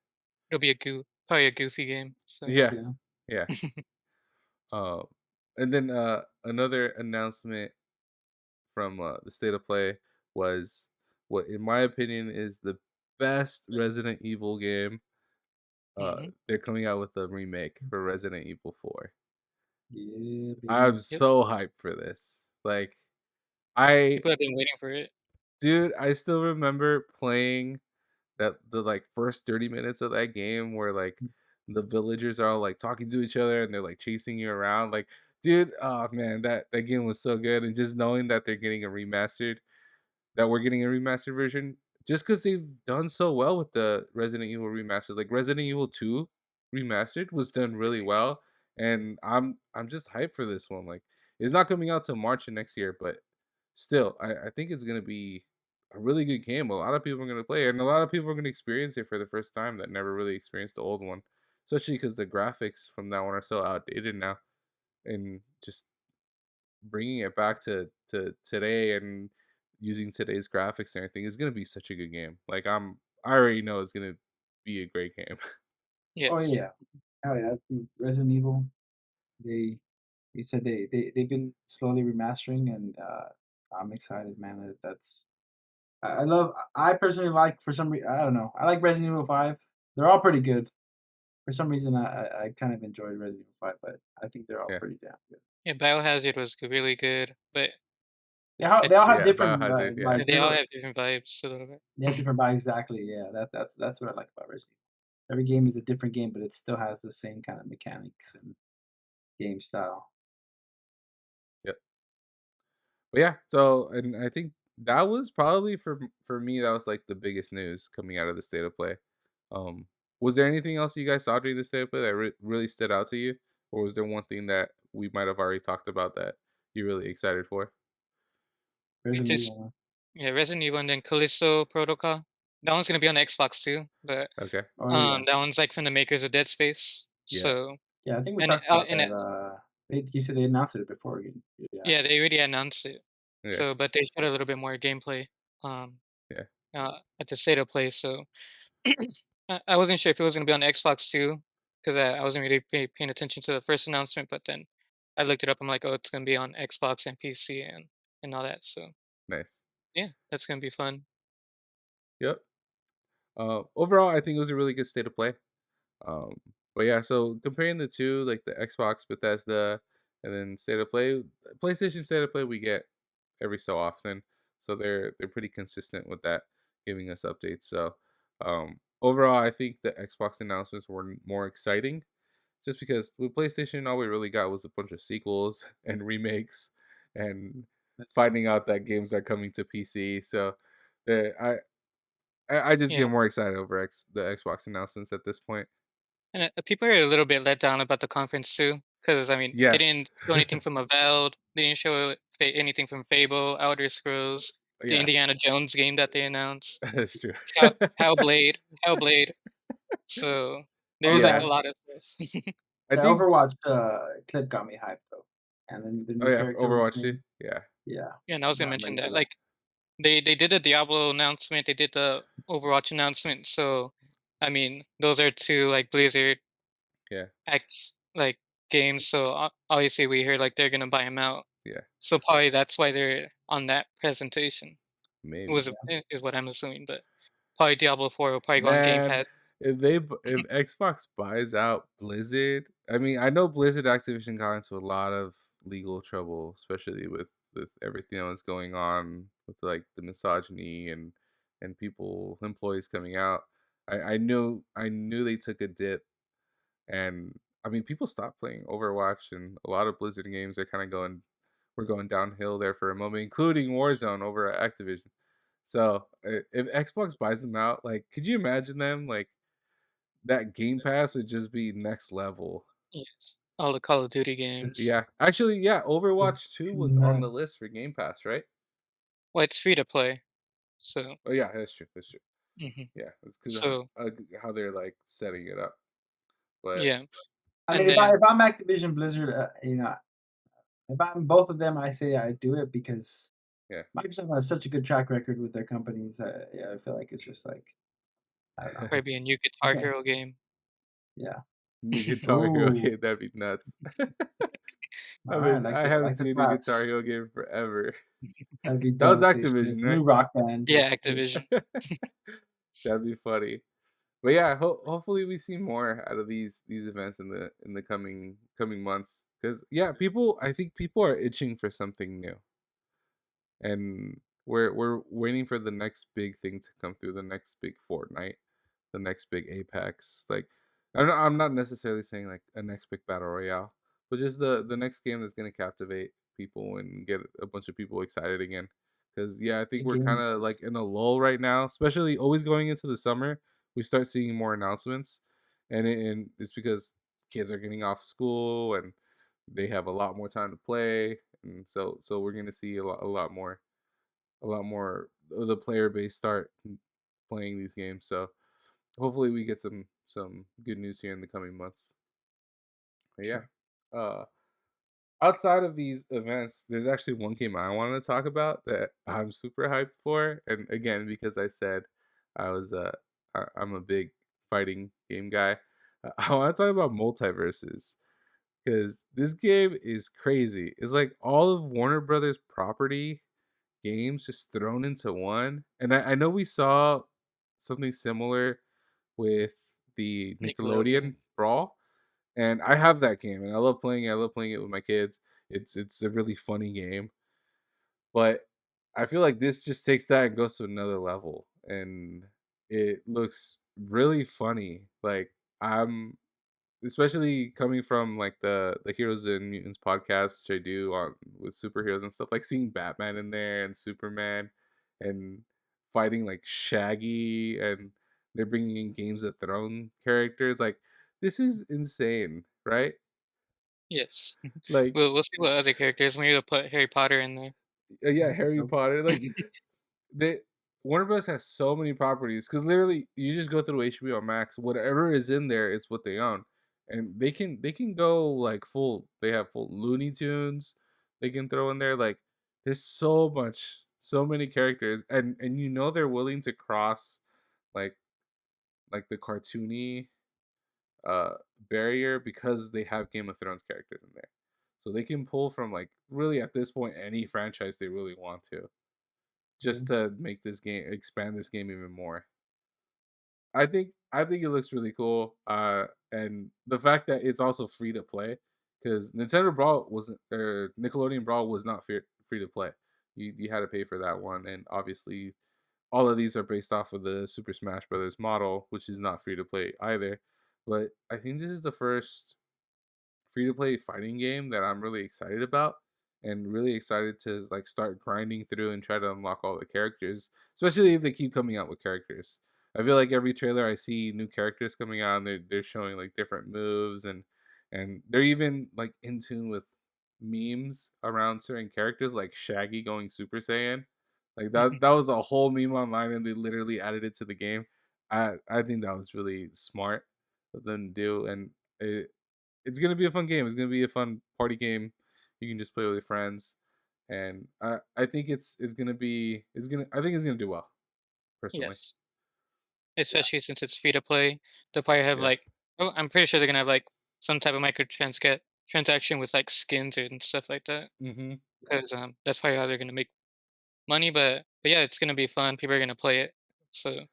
probably a goofy game. So Yeah, yeah. yeah. Uh, and then another announcement from the state of play was what, in my opinion, is the best Resident Evil game. hmm They're coming out with a remake for Resident Evil 4. Yeah, I'm baby. yep, so hyped for this. Like, I, people have been waiting for it. dude, I still remember playing that the, like, first 30 minutes of that game where, like, the villagers are all, like, talking to each other and they're, like, chasing you around, like, dude, oh, man, that game was so good, and just knowing that they're getting a remastered that we're getting a remastered version, just because 'cause they've done so well with the Resident Evil remastered, like, Resident Evil 2 remastered was done really well, and I'm just hyped for this one, like, it's not coming out till March of next year, but still, I think it's gonna be a really good game. A lot of people are gonna play it, and a lot of people are gonna experience it for the first time that never really experienced the old one, especially because the graphics from that one are so outdated now, and just bringing it back to today and using today's graphics and everything is gonna be such a good game. Like I already know it's gonna be a great game. Oh Yes. yeah, oh yeah. Resident Evil. They you said they've been slowly remastering, and I'm excited, man. That's I love. I personally like for some reason I don't know. I like Resident Evil 5. They're all pretty good. For some reason, I kind of enjoyed Resident Evil 5, but I think they're all Yeah, pretty damn good. Yeah, Biohazard was really good, but They all have yeah, different Biohazard. Yeah, yeah, like they all little. have different vibes a little bit. They have different vibes. Exactly. Yeah, that's what I like about Resident Evil. Every game is a different game, but it still has the same kind of mechanics and game style. yep. But yeah, so and I think that was probably for me that was like the biggest news coming out of the state of play. Um, was there anything else you guys saw during the state of play that really stood out to you, or was there one thing that we might have already talked about that you're really excited for? Like Resident just Evil. yeah, Resident Evil and then Callisto Protocol. That one's gonna be on Xbox too, but Okay, Oh yeah, that one's like from the makers of Dead Space. yeah, So yeah. I think we and talked about and that. You said they announced it before. Yeah, yeah, they already announced it. yeah, So, but they showed a little bit more gameplay um yeah. at the state of play. So I wasn't sure if it was gonna be on Xbox too, because I wasn't really paying attention to the first announcement. But then I looked it up. I'm like, oh, it's gonna be on Xbox and PC and all that. So Nice. yeah, that's gonna be fun. Yep. Overall, I think it was a really good state of play. Um, but yeah, so comparing the two, like the Xbox, Bethesda, and then state of play, PlayStation state of play, we get every so often, so they're pretty consistent with that, giving us updates. So overall, I think the Xbox announcements were more exciting, just because with PlayStation, all we really got was a bunch of sequels and remakes, and finding out that games are coming to PC. So the I just Yeah. get more excited over the Xbox announcements at this point. And people are a little bit let down about the conference too, because I mean, they Yeah. didn't show anything from Avowed, they didn't show anything from Fable, Outer Scrolls, the Yeah, Indiana Jones game that they announced, that's true. Hellblade. So Oh there's like Yeah. a yeah, lot of stuff. I the think Overwatch clip got me hyped though, and then the oh, new yeah, character was Overwatch 2? named. Yeah, Yeah, Yeah, and I was no, gonna I'm mention ready for that. that. Like they did the Diablo announcement, they did the Overwatch announcement. So I mean, those are two like Blizzard yeah, X like games. So obviously we heard like they're gonna buy them out. yeah, So probably that's why they're on that presentation. maybe. Is what I'm assuming, but probably Diablo 4 will probably go on Game Man, Pass. if Xbox buys out Blizzard, I mean, I know Blizzard Activision got into a lot of legal trouble, especially with everything that was going on with like the misogyny and people employees coming out. I knew they took a dip, and I mean people stopped playing Overwatch, and a lot of Blizzard games are kind of going we're going downhill there for a moment, including Warzone over at Activision. So if Xbox buys them out, like, could you imagine them like that Game Pass would just be next level? Yes, all the Call of Duty games. Yeah, actually, yeah, It's Overwatch 2 was on the nuts. list for Game Pass, right? Well, it's free to play, so Oh yeah, that's true. That's true. mhm. Yeah, it's because of So how they're like setting it up. But yeah, I mean, and then if I'm Activision Blizzard, if I'm both of them, I say I do it because yeah, Microsoft has such a good track record with their companies. Yeah, I feel like it's just like I don't know. probably a new Guitar Okay, Hero game. yeah. new Guitar Hero Ooh, game, that'd be nuts. all right. I haven't Like the seen a claps. Guitar Hero game forever. That'd be That was dope. They should make Activision, a new right? rock band, Yeah, basically. Activision. That'd be funny. But yeah, hopefully we see more out of these events in the coming months. Because yeah, I think people are itching for something new, and we're waiting for the next big thing to come through, the next big Fortnite, the next big Apex. Like, I'm not necessarily saying like a next big battle royale, but just the next game that's gonna captivate people and get a bunch of people excited again. Because yeah, I think The we're kind game. of like in a lull right now, especially always going into the summer. We start seeing more announcements, and it's because kids are getting off school and they have a lot more time to play, and so we're gonna see a lot more the player base start playing these games. So hopefully we get some good news here in the coming months. But yeah. Sure. Uh Outside of these events, there's actually one game I wanted to talk about that I'm super hyped for, and again, because I said I was I'm a big fighting game guy. I want to talk about multiverses because this game is crazy. It's like all of Warner Brothers property games just thrown into one. And I know we saw something similar with the Nickelodeon. Nickelodeon Brawl, and I have that game, and I love playing it. I love playing it with my kids. It's a really funny game, but I feel like this just takes that and goes to another level, and it looks really funny. Like I'm especially coming from like the Heroes and Mutants podcast, which I do on with superheroes and stuff, like seeing Batman in there and Superman and fighting like Shaggy, and they're bringing in Games of Thrones characters. Like this is insane, right? Yes. Like We'll see what other characters. We need to put Harry Potter in there. yeah, Yeah. Harry So, Potter. Like they Warner Bros has so many properties because literally you just go through HBO Max, whatever is in there, it's what they own, and they can go like full. They have full Looney Tunes they can throw in there. Like there's so much, so many characters, and they're willing to cross like like the cartoony uh barrier because they have Game of Thrones characters in there, so they can pull from like really at this point any franchise they really want to yeah. just to make this game expand this game even more. I think it looks really cool, and the fact that it's also free to play because Nintendo Brawl wasn't or Nickelodeon Brawl was not free to play. You had to pay for that one, and obviously all of these are based off of the Super Smash Brothers model, which is not free to play either. But I think this is the first free to play fighting game that I'm really excited about and really excited to like start grinding through and try to unlock all the characters, especially if they keep coming out with characters. I feel like every trailer I see new characters coming out and they're showing like different moves and they're even like in tune with memes around certain characters like Shaggy going Super Saiyan. Like that was a whole meme online and they literally added it to the game. I think that was really smart of them to do and it's gonna be a fun game. It's gonna be a fun party game. You can just play with your friends, and I think it's gonna be I think it's gonna do well personally. Yes. Yeah. Especially since it's free to play. They'll probably have Yeah. like, oh, I'm pretty sure they're gonna have like some type of transaction with like skins and stuff like that. Hmm. Because that's probably how they're gonna make money. But yeah, it's gonna be fun. People are gonna play it. So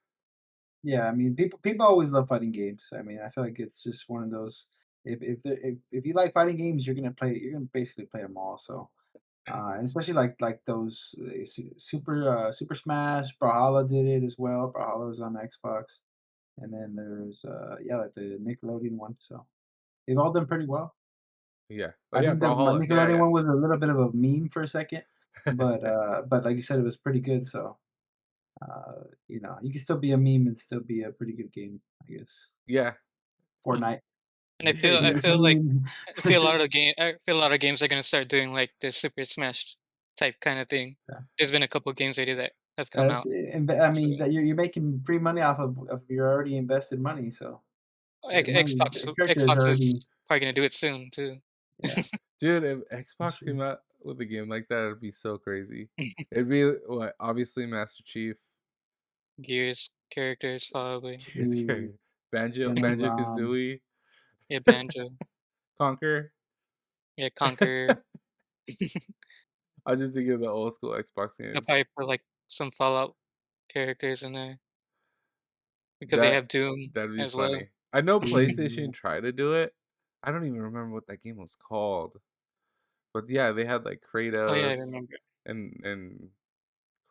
Yeah, I mean, people always love fighting games. I mean, I feel like it's just one of those. If you like fighting games, you're gonna play. You're gonna basically play them all. So, and especially like those Super Smash, Brawlhalla did it as well. Brawlhalla was on Xbox, and then there's yeah, like the Nickelodeon one. So they've all done pretty well. Yeah. Oh I yeah, think the Brawlhalla. Yeah, Nickelodeon yeah. one was a little bit of a meme for a second, but like you said, it was pretty good. So you can still be a meme and still be a pretty good game, I guess. Yeah. yeah. Fortnite. And I Yeah. feel I Yeah. feel like I feel a lot of games are gonna start doing like this Super Smash type kind of thing. Yeah. There's been a couple games already that have come That's out. I So mean, that you're making free money off of your already invested money, so the money the character is Xbox is already probably gonna do it soon too. yeah, Dude, if for Xbox sure. came out with a game like that, it'd be so crazy. It'd be what? Obviously, Master Chief, Gears characters probably. Kiss Ooh, Carrier, Banjo Rom. Kazooie, Yeah, Banjo. Conquer. Yeah, Conquer. I just think of the old school Xbox They'll games. probably put like some Fallout characters in there because they That have Doom that'd be as well. funny. I know PlayStation Ooh, tried to do it. I don't even remember what that game was called. But yeah, they had like Oh yeah, I Kratos remember. and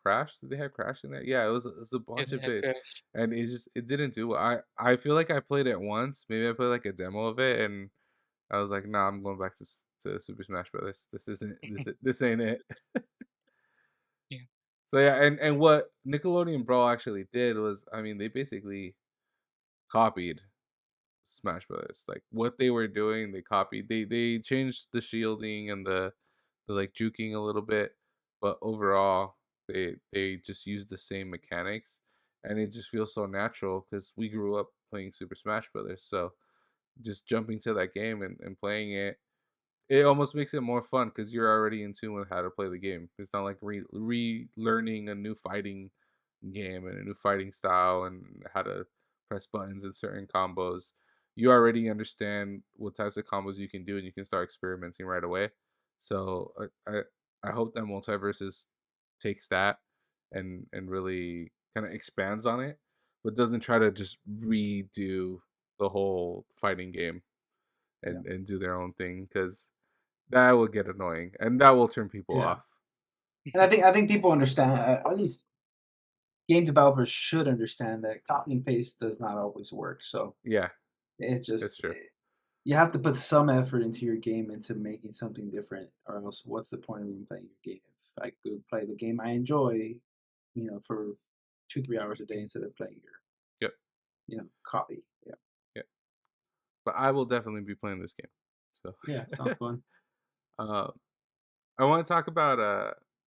Crash. Did they have Crash in there? Yeah, it was a Yeah, bunch they of have it, Crash. and it didn't do well. I feel like I played it once. Maybe I played like a demo of it, and I was like, nah, I'm going back to Super Smash Brothers. This ain't it. Yeah. So yeah, and what Nickelodeon Brawl actually did was, I mean, they basically copied Smash Brothers. Like what they were doing, they copied. They changed the shielding and the like juking a little bit, but overall. They just use the same mechanics, and it just feels so natural because we grew up playing Super Smash Brothers. So just jumping to that game and playing it, it almost makes it more fun because you're already in tune with how to play the game. It's not like relearning a new fighting game and a new fighting style and how to press buttons in certain combos. You already understand what types of combos you can do, and you can start experimenting right away. So I hope that multiverses takes that and really kind of expands on it, but doesn't try to just redo the whole fighting game Yeah, and do their own thing because that will get annoying and that will turn people yeah. off. And I think people understand, at least game developers should understand that copy and paste does not always work. So Yeah, it's that's just true. you have to put some effort into your game into making something different, or else what's the point of even playing your game? If I could play the game I enjoy, for 2 3 hours a day instead of playing your Yep, copy. Yeah, yep. But I will definitely be playing this game. So, yeah, sounds fun. uh, I want to talk about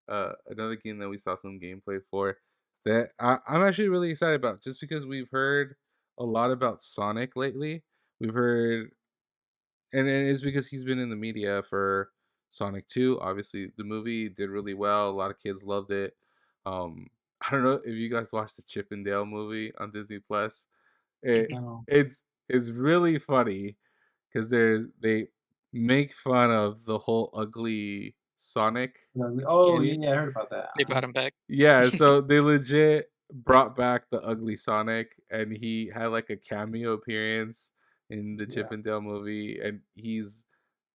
another game that we saw some gameplay for that I'm actually really excited about, just because we've heard a lot about Sonic lately. We've heard, and it's because he's been in the media for Sonic 2. Obviously, the movie did really well. A lot of kids loved it. Um, I don't know if you guys watched the Chip and Dale movie on Disney Plus. It No, it's really funny because they make fun of the whole ugly Sonic no, oh Yeah, yeah, meme. yeah, I heard about that. they brought him back. Yeah, so they legit brought back the ugly Sonic, and he had like a cameo appearance in the Chip Yeah, and Dale movie, and he's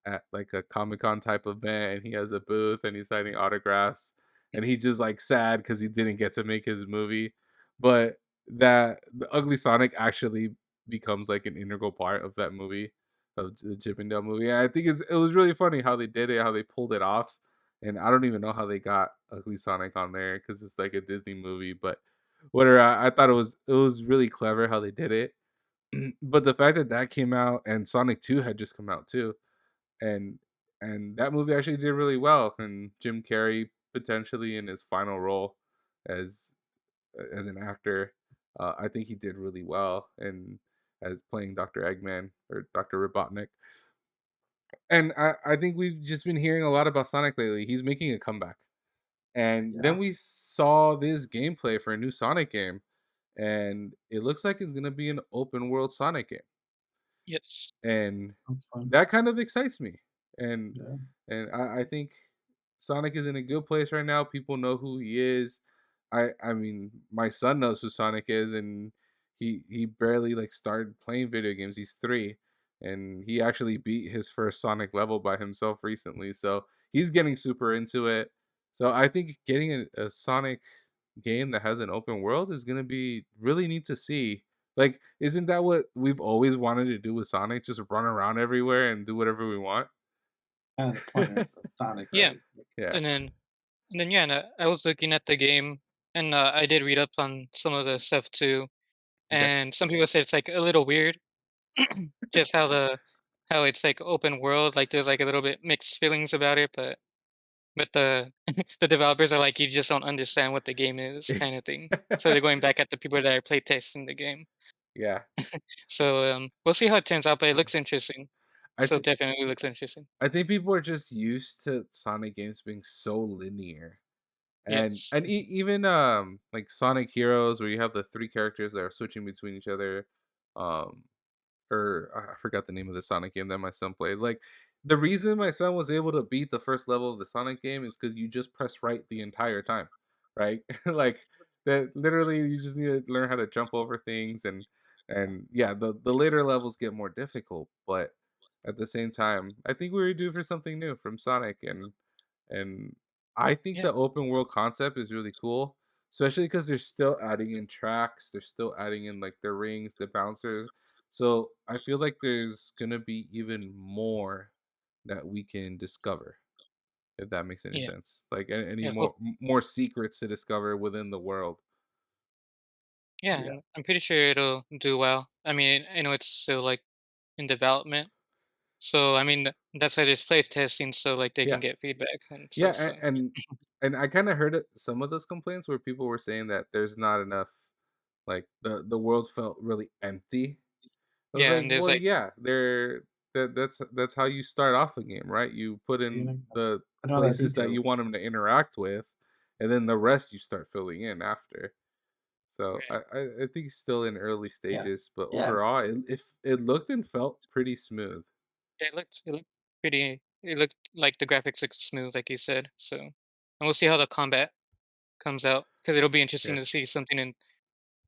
at like a Comic-Con type event, and he has a booth and he's signing autographs, and he just like sad because he didn't get to make his movie. But that the ugly Sonic actually becomes like an integral part of that movie, of the Chip and Dale movie. And I think it was really funny how they did it, how they pulled it off. And I don't even know how they got ugly Sonic on there because it's like a Disney movie, but whatever. I thought it was really clever how they did it. But the fact that that came out and Sonic 2 had just come out too, and that movie actually did really well, and Jim Carrey potentially in his final role as as an actor, I think he did really well, and as playing Dr. Eggman or Dr. Robotnik. And I think we've just been hearing a lot about Sonic lately. He's making a comeback. And yeah, then we saw this gameplay for a new Sonic game, and it looks like it's gonna be an open world Sonic game. Yes. And sounds fun. that kind of excites me. And Yeah, I think Sonic is in a good place right now. People know who he is. I mean, my son knows who Sonic is, and he barely like started playing video games. He's 3, and he actually beat his first Sonic level by himself recently. So he's getting super into it. So I think getting a Sonic game that has an open world is gonna be really neat to see. Like, isn't that what we've always wanted to do with Sonic? Just run around everywhere and do whatever we want. kind of the point of Sonic, Yeah, right? Yeah. and then yeah, and I was looking at the game, and I did read up on some of the stuff too. Okay. And some people say it's like a little weird, just how it's like open world. Like there's like a little bit mixed feelings about it, but the the developers are like you just don't understand what the game is, kind of thing. So they're going back at the people that are play testing the game. Yeah. So we'll see how it turns out, but it looks interesting. I So think definitely looks interesting. I think people are just used to Sonic games being so linear. And Yes. even like Sonic Heroes, where you have the 3 characters that are switching between each other. Um or I forgot the name of the Sonic game that my son played. Like, the reason my son was able to beat the first level of the Sonic game is because you just press right the entire time, right? Like, that literally you just need to learn how to jump over things, and yeah, the later levels get more difficult, but at the same time, I think we were due for something new from Sonic, and I think Yeah. the open world concept is really cool, especially because they're still adding in tracks, they're still adding in like the rings, the bouncers. So I feel like there's gonna be even more that we can discover, if that makes any Yeah. sense. Like any Yeah. more secrets to discover within the world. Yeah, Yeah, and I'm pretty sure it'll do well. I mean, I know it's still like in development, so I mean that's why there's play testing, so like they can Yeah, get feedback and yeah, stuff. So and I kinda heard some of those complaints where people were saying that there's not enough, like, the world felt really empty. I was Yeah, like, and there's "Well, like yeah, that's how you start off a game, right? You put You in know, the put all that places that detail. you want them to interact with, and then the rest you start filling in after." So, right. I think it's still in early Yeah, stages, but yeah, overall, it looked and felt pretty smooth. Yeah, it looked pretty. It looked like the graphics looked smooth, like you said. So, and we'll see how the combat comes out because it'll be interesting Yeah. to see something in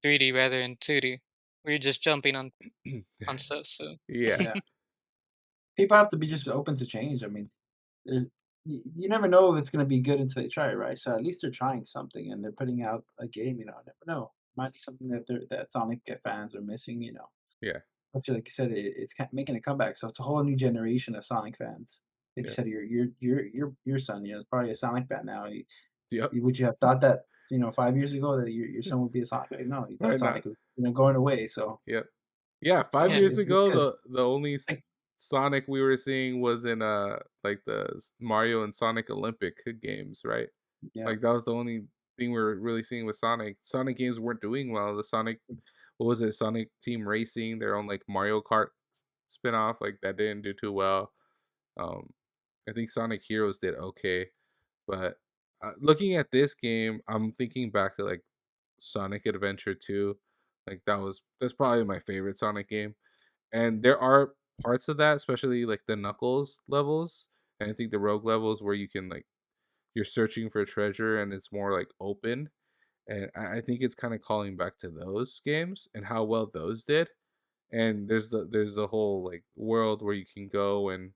3D rather than 2D, where you're just jumping on stuff. So, Yeah. yeah. People have to be just open to change. I mean, there's you never know if it's gonna be good until they try it, right? So at least they're trying something and they're putting out a game, never know. Might be something that Sonic fans are missing, Yeah. Actually, like you said, it's making a comeback, so it's a whole new generation of Sonic fans. Like you Yeah. said, your son, is probably a Sonic fan now. Yep. Would you have thought that, 5 years ago that your son would be a Sonic fan? No, you thought Probably Sonic not. was, going away, so, Yep. Yeah, 5 yeah, years it's ago, good. the only Like Sonic we were seeing was in, like, the Mario and Sonic Olympic games, right? yeah, Like, that was the only thing we were really seeing with Sonic. Sonic games weren't doing well. The Sonic what was it? Sonic Team Racing, their own, like, Mario Kart spinoff, like, that didn't do too well. Um, I think Sonic Heroes did okay, but, looking at this game, I'm thinking back to, like, Sonic Adventure 2. Like, that's probably my favorite Sonic game, and there are parts of that, especially, like, the Knuckles levels, and I think the Rogue levels where you can, like, you're searching for treasure and it's more, like, open, and I think it's kinda calling back to those games and how well those did, and there's the whole, like, world where you can go and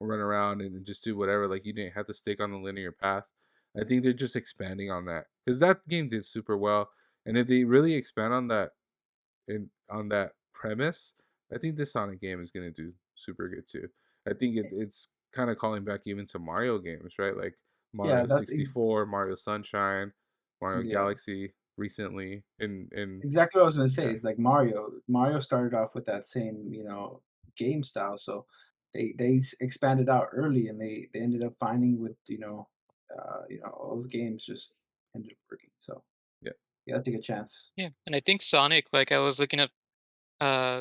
run around and just do whatever, like, you didn't have to stick on the linear path. I think they're just expanding on that because that game did super well, and if they really expand on that premise, I think this Sonic game is gonna do super good too. I think it's kinda calling back even to Mario games, right? Like, yeah, Mario 64, Mario Sunshine, Mario yeah. Galaxy recently, and Exactly what I was gonna say. yeah. It's like Mario. Mario started off with that same, game style, so they expanded out early, and they ended up finding with, all those games just ended up working. So Yeah. you gotta take a chance. yeah, and I think Sonic, like I was looking up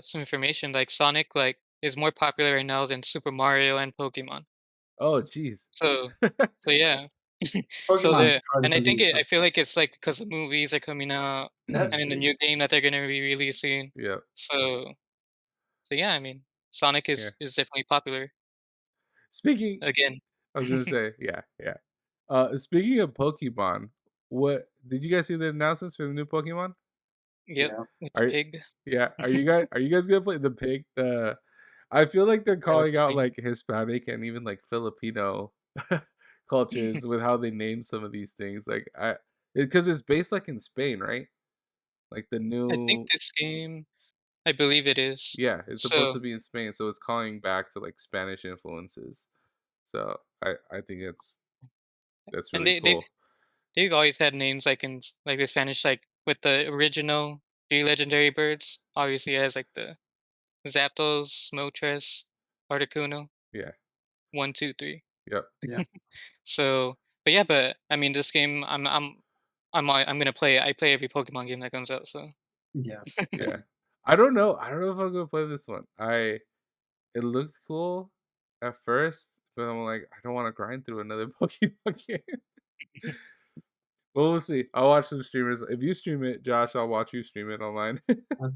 some information, like Sonic, like is more popular right now than Super Mario and Pokemon. Oh, jeez. So, so yeah, so Pokemon is there, hard to and believe, I but feel like it's like because the movies are coming out, that's and in the true. new game that they're gonna be releasing. Yeah, So, so yeah, I mean, Sonic yeah. is definitely popular Speaking again. I was gonna say, yeah, yeah. Speaking of Pokemon, what did you guys see the announcements for the new Pokemon? Yep, Yeah, with the Are pig. yeah, are you guys gonna play the pig? I feel like they're Yeah, calling which out thing? like Hispanic and even like Filipino cultures with how they name some of these things. Like because it's based like in Spain, right? Like the I think new this game, I believe it is. yeah, it's supposed So to be in Spain, so it's calling back to like Spanish influences. So I think that's and really cool. they've always had names like like the Spanish, like with the original three legendary birds. Obviously, it has like the Zapdos, Moltres, Articuno, Yeah. 1, 2, 3. Yep. yeah, So, but yeah, but I mean, this game, I'm gonna play it. I play every Pokemon game that comes out. So, yeah, Yeah. I don't know if I'm gonna play this one. It looked cool at first, but I'm like, I don't want to grind through another Pokemon game. Well, we'll see. I'll watch some streamers. If you stream it, Josh, I'll watch you stream it online. I'd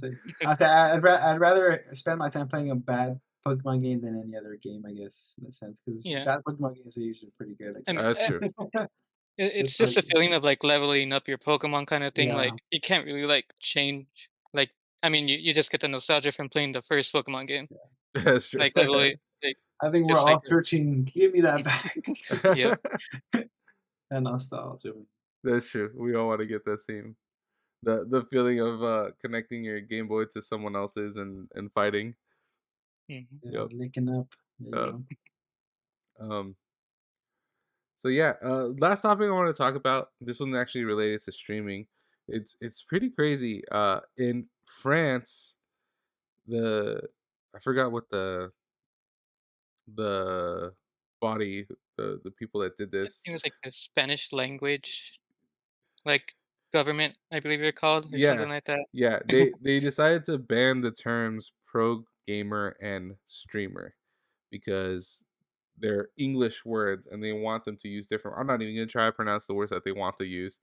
say I'd rather spend my time playing a bad Pokemon game than any other game, I guess, in a sense, because yeah, bad Pokemon games are usually pretty good, I I mean, That's guess. true. It's it's like just a feeling of like leveling up your Pokemon kind of thing. yeah, Like, you can't really like change. Like, I mean, you just get the nostalgia from playing the first Pokemon game. That's true. Like leveling, like I think we're just like all searching, "Give me that back." yep. And nostalgia. That's true. We all want to get that same the feeling of connecting your Game Boy to someone else's and fighting. Hmm. Yeah, Yep. linking up, Uh, um So yeah, last topic I want to talk about. This one's actually related to streaming. It's pretty crazy. In France, the I forgot what the body, the people that did I think this. it was like the Spanish language, like government, I believe they're called, or Yeah, something like that. yeah. They decided to ban the terms pro gamer and streamer because they're English words and they want them to use different. I'm not even gonna try to pronounce the words that they want to use,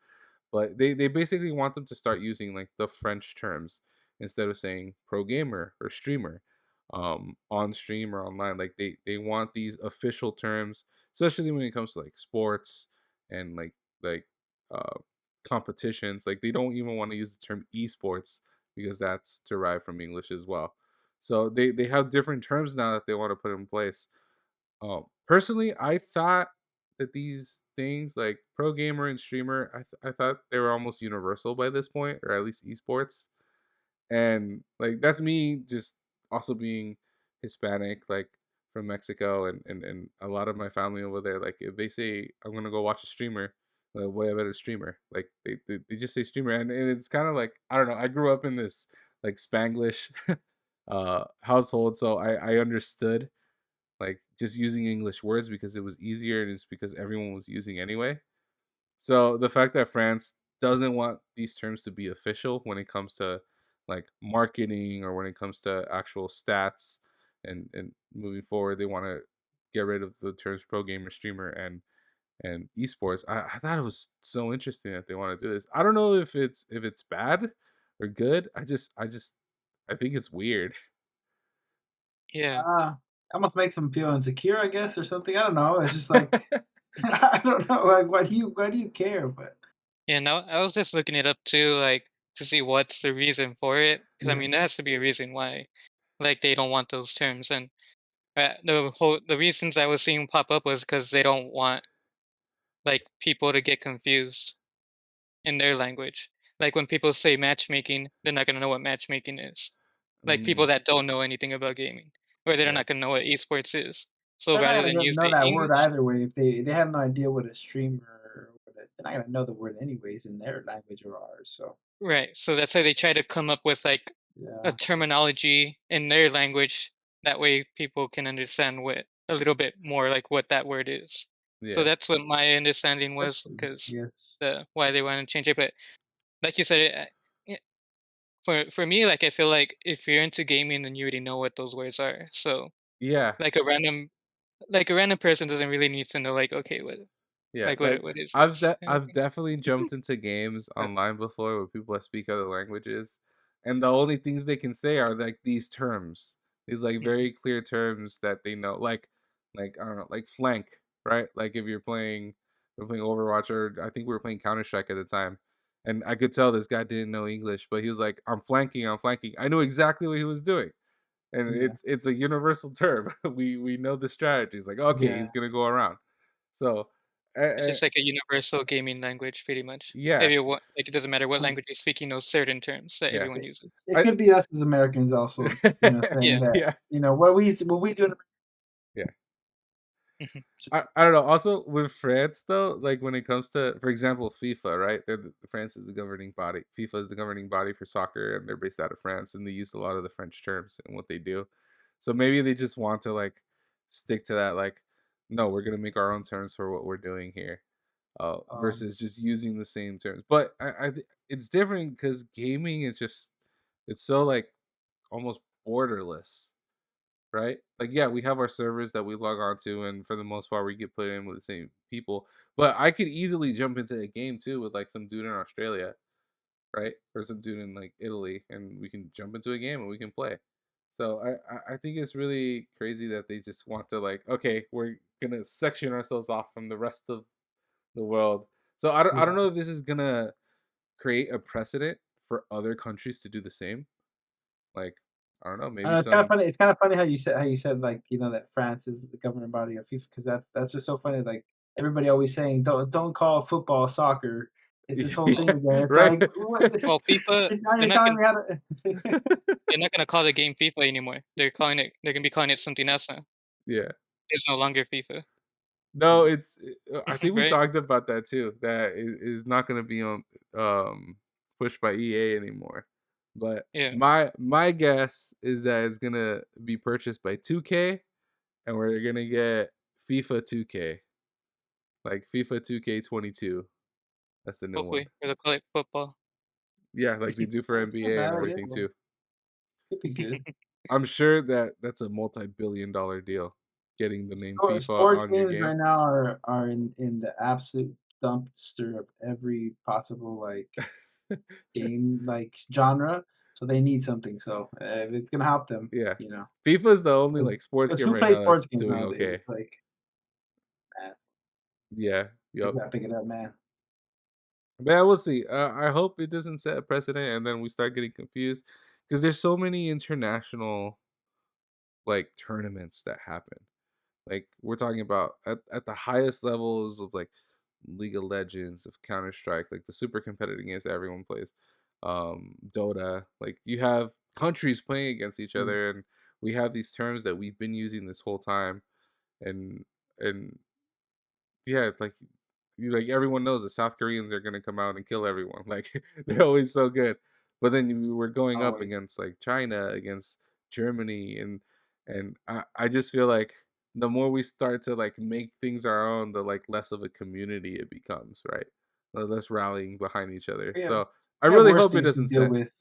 but they basically want them to start using like the French terms instead of saying pro gamer or streamer, on stream or online. Like they want these official terms, especially when it comes to like sports and like uh competitions. Like they don't even want to use the term esports because that's derived from English as well. So they have different terms now that they want to put in place. Personally, I thought that these things like pro gamer and streamer, I thought they were almost universal by this point, or at least esports. And like that's me just also being Hispanic, like from Mexico, and a lot of my family over there. Like if they say I'm gonna go watch a streamer, like, what about a streamer? Like they just say streamer, and it's kind of like I don't know. I grew up in this like Spanglish household, so I understood like just using English words because it was easier and it's because everyone was using anyway. So the fact that France doesn't want these terms to be official when it comes to like marketing or when it comes to actual stats and moving forward, they want to get rid of the terms pro gamer, streamer, and esports. I thought it was so interesting that they want to do this. I don't know if it's bad or good. I think it's weird. Yeah. Almost makes them feel insecure, I guess, or something. I don't know. It's just like I don't know. Like, why do you care? But Yeah, no, I was just looking it up too, like to see what's the reason for it. Because I yeah, mean, there has to be a reason why, like they don't want those terms. And the reasons I was seeing pop up was because they don't want like people to get confused in their language. Like when people say matchmaking, they're not gonna know what matchmaking is. Like people Mm, that don't know anything about gaming, or they're yeah, not gonna know what esports is. So they're not rather gonna than use know the that word English, either way. If they have no idea what a streamer, or they're not gonna know the word anyways in their language or ours. So right? So that's why they try to come up with like a yeah, terminology in their language. That way, people can understand what a little bit more like what that word is. So yeah, that's what my understanding was, hopefully, I because guess. the why they want to change it. But like you said, for me, like I feel like if you're into gaming, then you already know what those words are. So yeah. like a random person doesn't really need to know like, okay, Yeah, like what is I've this de- kind of I've thing. definitely jumped into games online before with people that speak other languages, and the only things they can say are like these terms, these like Mhm. very clear terms that they know, like I don't know, like flank, right? Like if we're playing Overwatch, or I think we were playing Counter Strike at the time, and I could tell this guy didn't know English, but he was like, "I'm flanking, I'm flanking." I knew exactly what he was doing, and Yeah, it's a universal term. We know the strategies. Like, okay, yeah. he's gonna go around. So, It's uh, just like a universal gaming language, pretty much. yeah, If you want, like it doesn't matter what Um, language you're speaking, those certain terms that yeah. everyone it, uses. it I could be us as Americans also, saying Yeah. that yeah, what we do. yeah. Mhm. I don't know. Also with France though, like when it comes to, for example, FIFA, right? France is the governing body. FIFA is the governing body for soccer, and they're based out of France, and they use a lot of the French terms in what they do. So maybe they just want to like stick to that. Like, no, we're gonna make our own terms for what we're doing here, Um, versus just using the same terms. But it's different because gaming is just it's so like almost borderless, right? Like, yeah, we have our servers that we log on to, and for the most part, we get put in with the same people. But I could easily jump into a game too with like some dude in Australia, right, or some dude in like Italy, and we can jump into a game and we can play. So I think it's really crazy that they just want to like, okay, we're gonna section ourselves off from the rest of the world. So I don't yeah. know if this is gonna create a precedent for other countries to do the same. Like, I don't know, maybe It's kind of some. funny. It's kind of funny how you said like that France is the governing body of FIFA because that's just so funny. Like everybody always saying don't call football soccer. It's this whole thing again. It's Right? like what? Well, FIFA, It's not they're even not telling gonna me how to. they're not gonna call the game FIFA anymore. They're gonna be calling it something else now. Yeah. It's no longer FIFA. No, Jeez. I think we Right? talked about that too. That is not going to be on pushed by EA anymore. But Yeah. my guess is that it's going to be purchased by 2K, and we're going to get FIFA 2K, like FIFA 2K22. That's the new one. Hopefully, for the college football. Yeah, like they do for It's not a NBA and bad idea. everything Well, too. could be good. I'm sure that that's a multi-billion-dollar deal, getting the name FIFA Sports on your games right game. now are in the absolute dumpster of every possible game genre. So they need something. So if it's gonna help them, Yeah. you know, FIFA is the only, like, sports because game who right plays now sports that's games doing nowadays? okay. It's like, man, Yeah, they yep. gotta pick it up, man. Man, we'll see. I hope it doesn't set a precedent and then we start getting confused because there's so many international, like, tournaments that happen. Like, we're talking about at the highest levels of, like, League of Legends, of Counter-Strike, like, the super competitive games that everyone plays, Dota, like, you have countries playing against each Mm, other, and we have these terms that we've been using this whole time, and and yeah, it's like everyone knows the South Koreans are gonna come out and kill everyone. Like they're always so good. But then we're going up always. against like China, against Germany, and I just feel like the more we start to like make things our own, the like less of a community it becomes, right? The less rallying behind each other. We have So I we have really worse hope it things to doesn't deal set. with.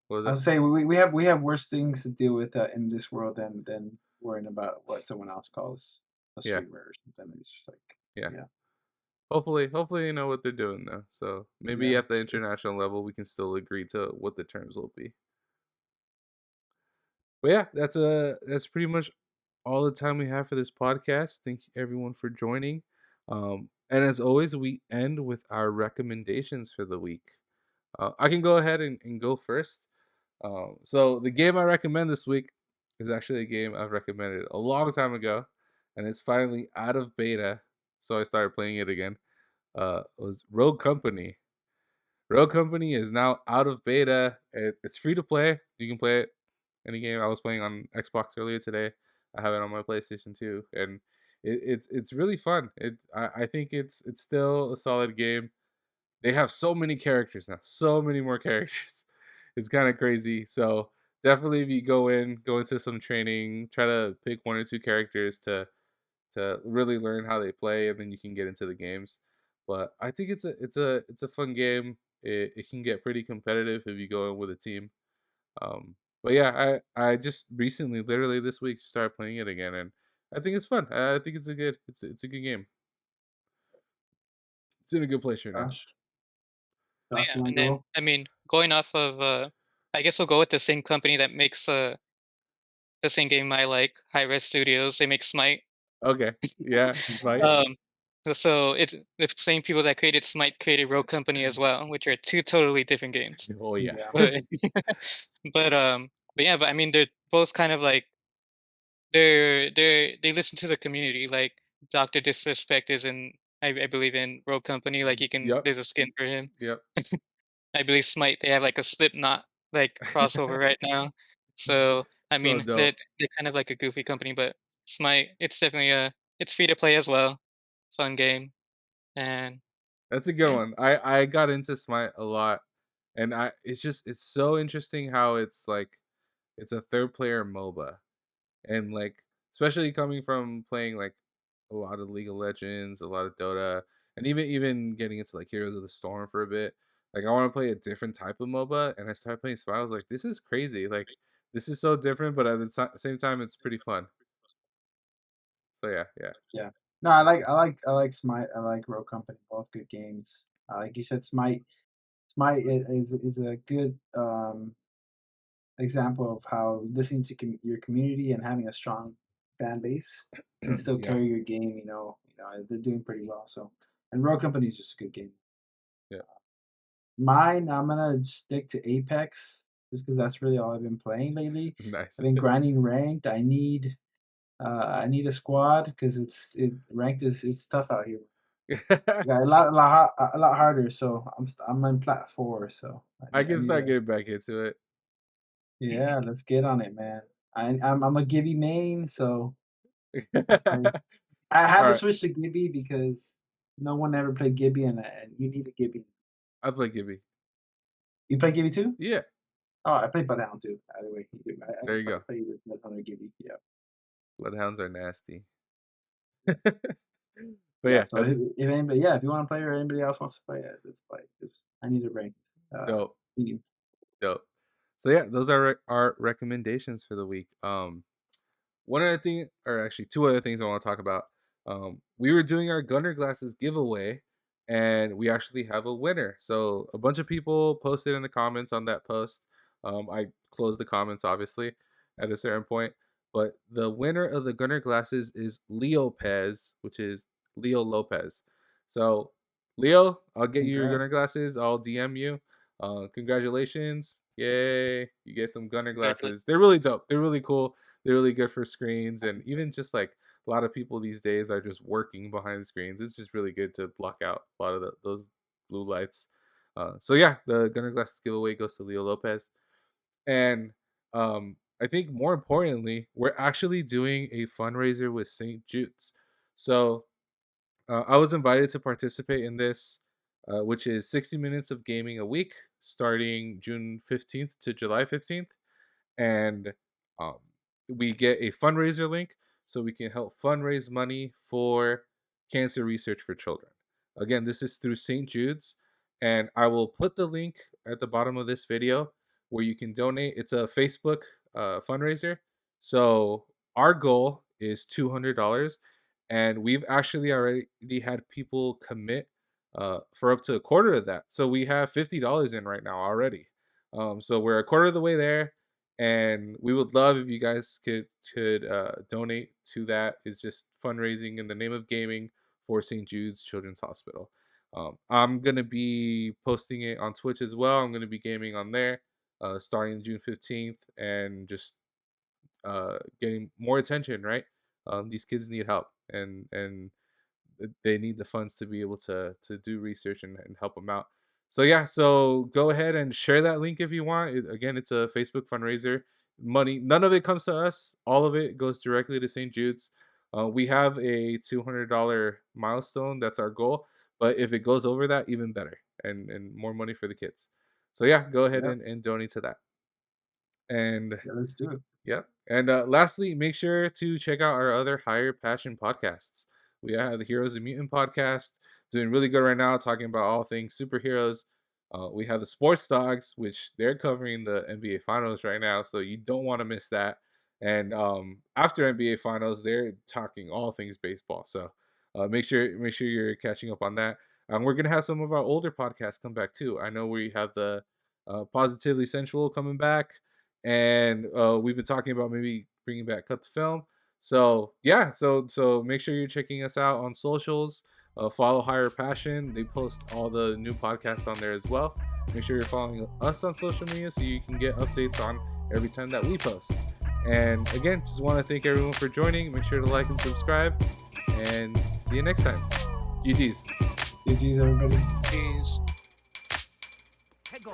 What was I that? was saying we have worse things to deal with in this world than worrying about what someone else calls a Yeah, streamer or something. It's just like, yeah. yeah, Hopefully you know what they're doing though. So maybe yeah, at the it's good. international level we can still agree to what the terms will be. But yeah, that's pretty much all the time we have for this podcast. Thank you everyone for joining. And as always, we end with our recommendations for the week. I can go ahead and go first. So the game I recommend this week is actually a game I've recommended a long time ago, and it's finally out of beta. So I started playing it again. It was Rogue Company. Rogue Company is now out of beta. It's free to play. You can play it any game. I was playing on Xbox earlier today. I have it on my PlayStation too, and it's really fun. I think it's still a solid game. They have so many characters now, so many more characters. It's kind of crazy. So definitely, if you go into some training, try to pick one or two characters to really learn how they play, and then you can get into the games. But I think it's a fun game. It can get pretty competitive if you go in with a team. But yeah, I just recently, literally this week, started playing it again, and I think it's fun. I think it's a good game. It's in a good place right now. Josh, Oh, Josh, yeah, you want and to then, go? I mean, going off of, I guess we'll go with the same company that makes, the same game I like, Hi-Res Studios. They make Smite. Okay, yeah, Smite. Okay, Um, so it's the same people that created Smite created Rogue Company as well, which are 2 totally different games. Oh yeah, yeah, But but yeah, but I mean, they're both kind of like they listen to the community, like, Doctor Disrespect is in I believe in Rogue Company, like, you can yep, there's a skin for him. yep. I believe Smite, they have, like, a Slipknot, like, crossover right now. So, I So mean, they're dope. they're kind of like a goofy company, but Smite, it's definitely it's free to play as well. Fun game, and That's a good yeah. one. I got into Smite a lot, and it's so interesting how it's like it's a third player MOBA, and like especially coming from playing like a lot of League of Legends, a lot of Dota, and even getting into like Heroes of the Storm for a bit. Like I want to play a different type of MOBA, and I started playing Smite. I was like, this is crazy. Like this is so different, but at the same time, it's pretty fun. So yeah, yeah, yeah. No, I like Smite. I like Rogue Company. Both good games. Like you said, Smite is a good example of how listening to your community and having a strong fan base can still yeah, carry your game. They're doing pretty well. So, and Rogue Company is just a good game. yeah. Mine, I'm gonna stick to Apex just because that's really all I've been playing lately. Nice. I've been grinding ranked. I need a squad because ranked is it's tough out here. Yeah, a lot harder. So I'm in plat 4. So I I need I can need start a getting back into it. yeah. Let's get on it, man. I'm a Gibby main, so let's play. I had All to right, switch to Gibby because no one ever played Gibby, and you need a Gibby. I play Gibby. You play Gibby too? Yeah, Oh, I play Bloodhound too. By the way, I there you go. play with Bloodhound or Gibby. Yeah. Bloodhounds are nasty. But Yeah, yeah, so that's if anybody, yeah, if you want to play or anybody else wants to play it, let's play. 'Cause I need a ranked dope. team. Dope. So yeah, those are our recommendations for the week. One other thing, or actually two other things I want to talk about. We were doing our Gunner Glasses giveaway, and we actually have a winner. So a bunch of people posted in the comments on that post. I closed the comments obviously at a certain point, but the winner of the Gunner Glasses is Leo Pez, which is Leo Lopez. So Leo, I'll get you your Congrats. Gunner Glasses. I'll DM you. Congratulations! Yay! You get some Gunner Congratulations. Glasses. They're really dope. They're really cool. They're really good for screens, and even just like a lot of people these days are just working behind screens. It's just really good to block out a lot of those blue lights. So yeah, the Gunner Glasses giveaway goes to Leo Lopez, and I think more importantly, we're actually doing a fundraiser with St. Jude's. So I was invited to participate in this, which is 60 minutes of gaming a week, starting June 15th to July 15th, and um, we get a fundraiser link so we can help fundraise money for cancer research for children. Again, this is through St. Jude's, and I will put the link at the bottom of this video where you can donate. It's a Facebook fundraiser. So our goal is $200, and we've actually already had people commit for up to a quarter of that. So we have $50 in right now already. So we're a quarter of the way there, and we would love if you guys could donate to that. It's just fundraising in the name of gaming for St. Jude's Children's Hospital. I'm gonna be posting it on Twitch as well. I'm gonna be gaming on there, starting June 15th, and just getting more attention. Right, these kids need help, and they need the funds to be able to do research and help them out. So yeah, so go ahead and share that link if you want. Again, it's a Facebook fundraiser. Money, none of it comes to us. All of it goes directly to St. Jude's. We have a $200 milestone. That's our goal. But if it goes over that, even better, and more money for the kids. So yeah, go ahead Yep. and donate to that. And Yeah, let's do it. yep. And lastly, make sure to check out our other Higher Passion podcasts. We have the Heroes and Mutant podcast, doing really good right now, talking about all things superheroes. We have the Sports Dogs, which they're covering the NBA Finals right now, so you don't want to miss that. And after NBA Finals, they're talking all things baseball. So make sure you're catching up on that. We're gonna have some of our older podcasts come back too. I know we have the Positively Sensual coming back, and we've been talking about maybe bringing back Cut the Film. So yeah, so make sure you're checking us out on socials. Follow Higher Passion. They post all the new podcasts on there as well. Make sure you're following us on social media so you can get updates on every time that we post. And again, just want to thank everyone for joining. Make sure to like and subscribe, and see you next time. GG's. GG's, everybody. Peace. Hey, go.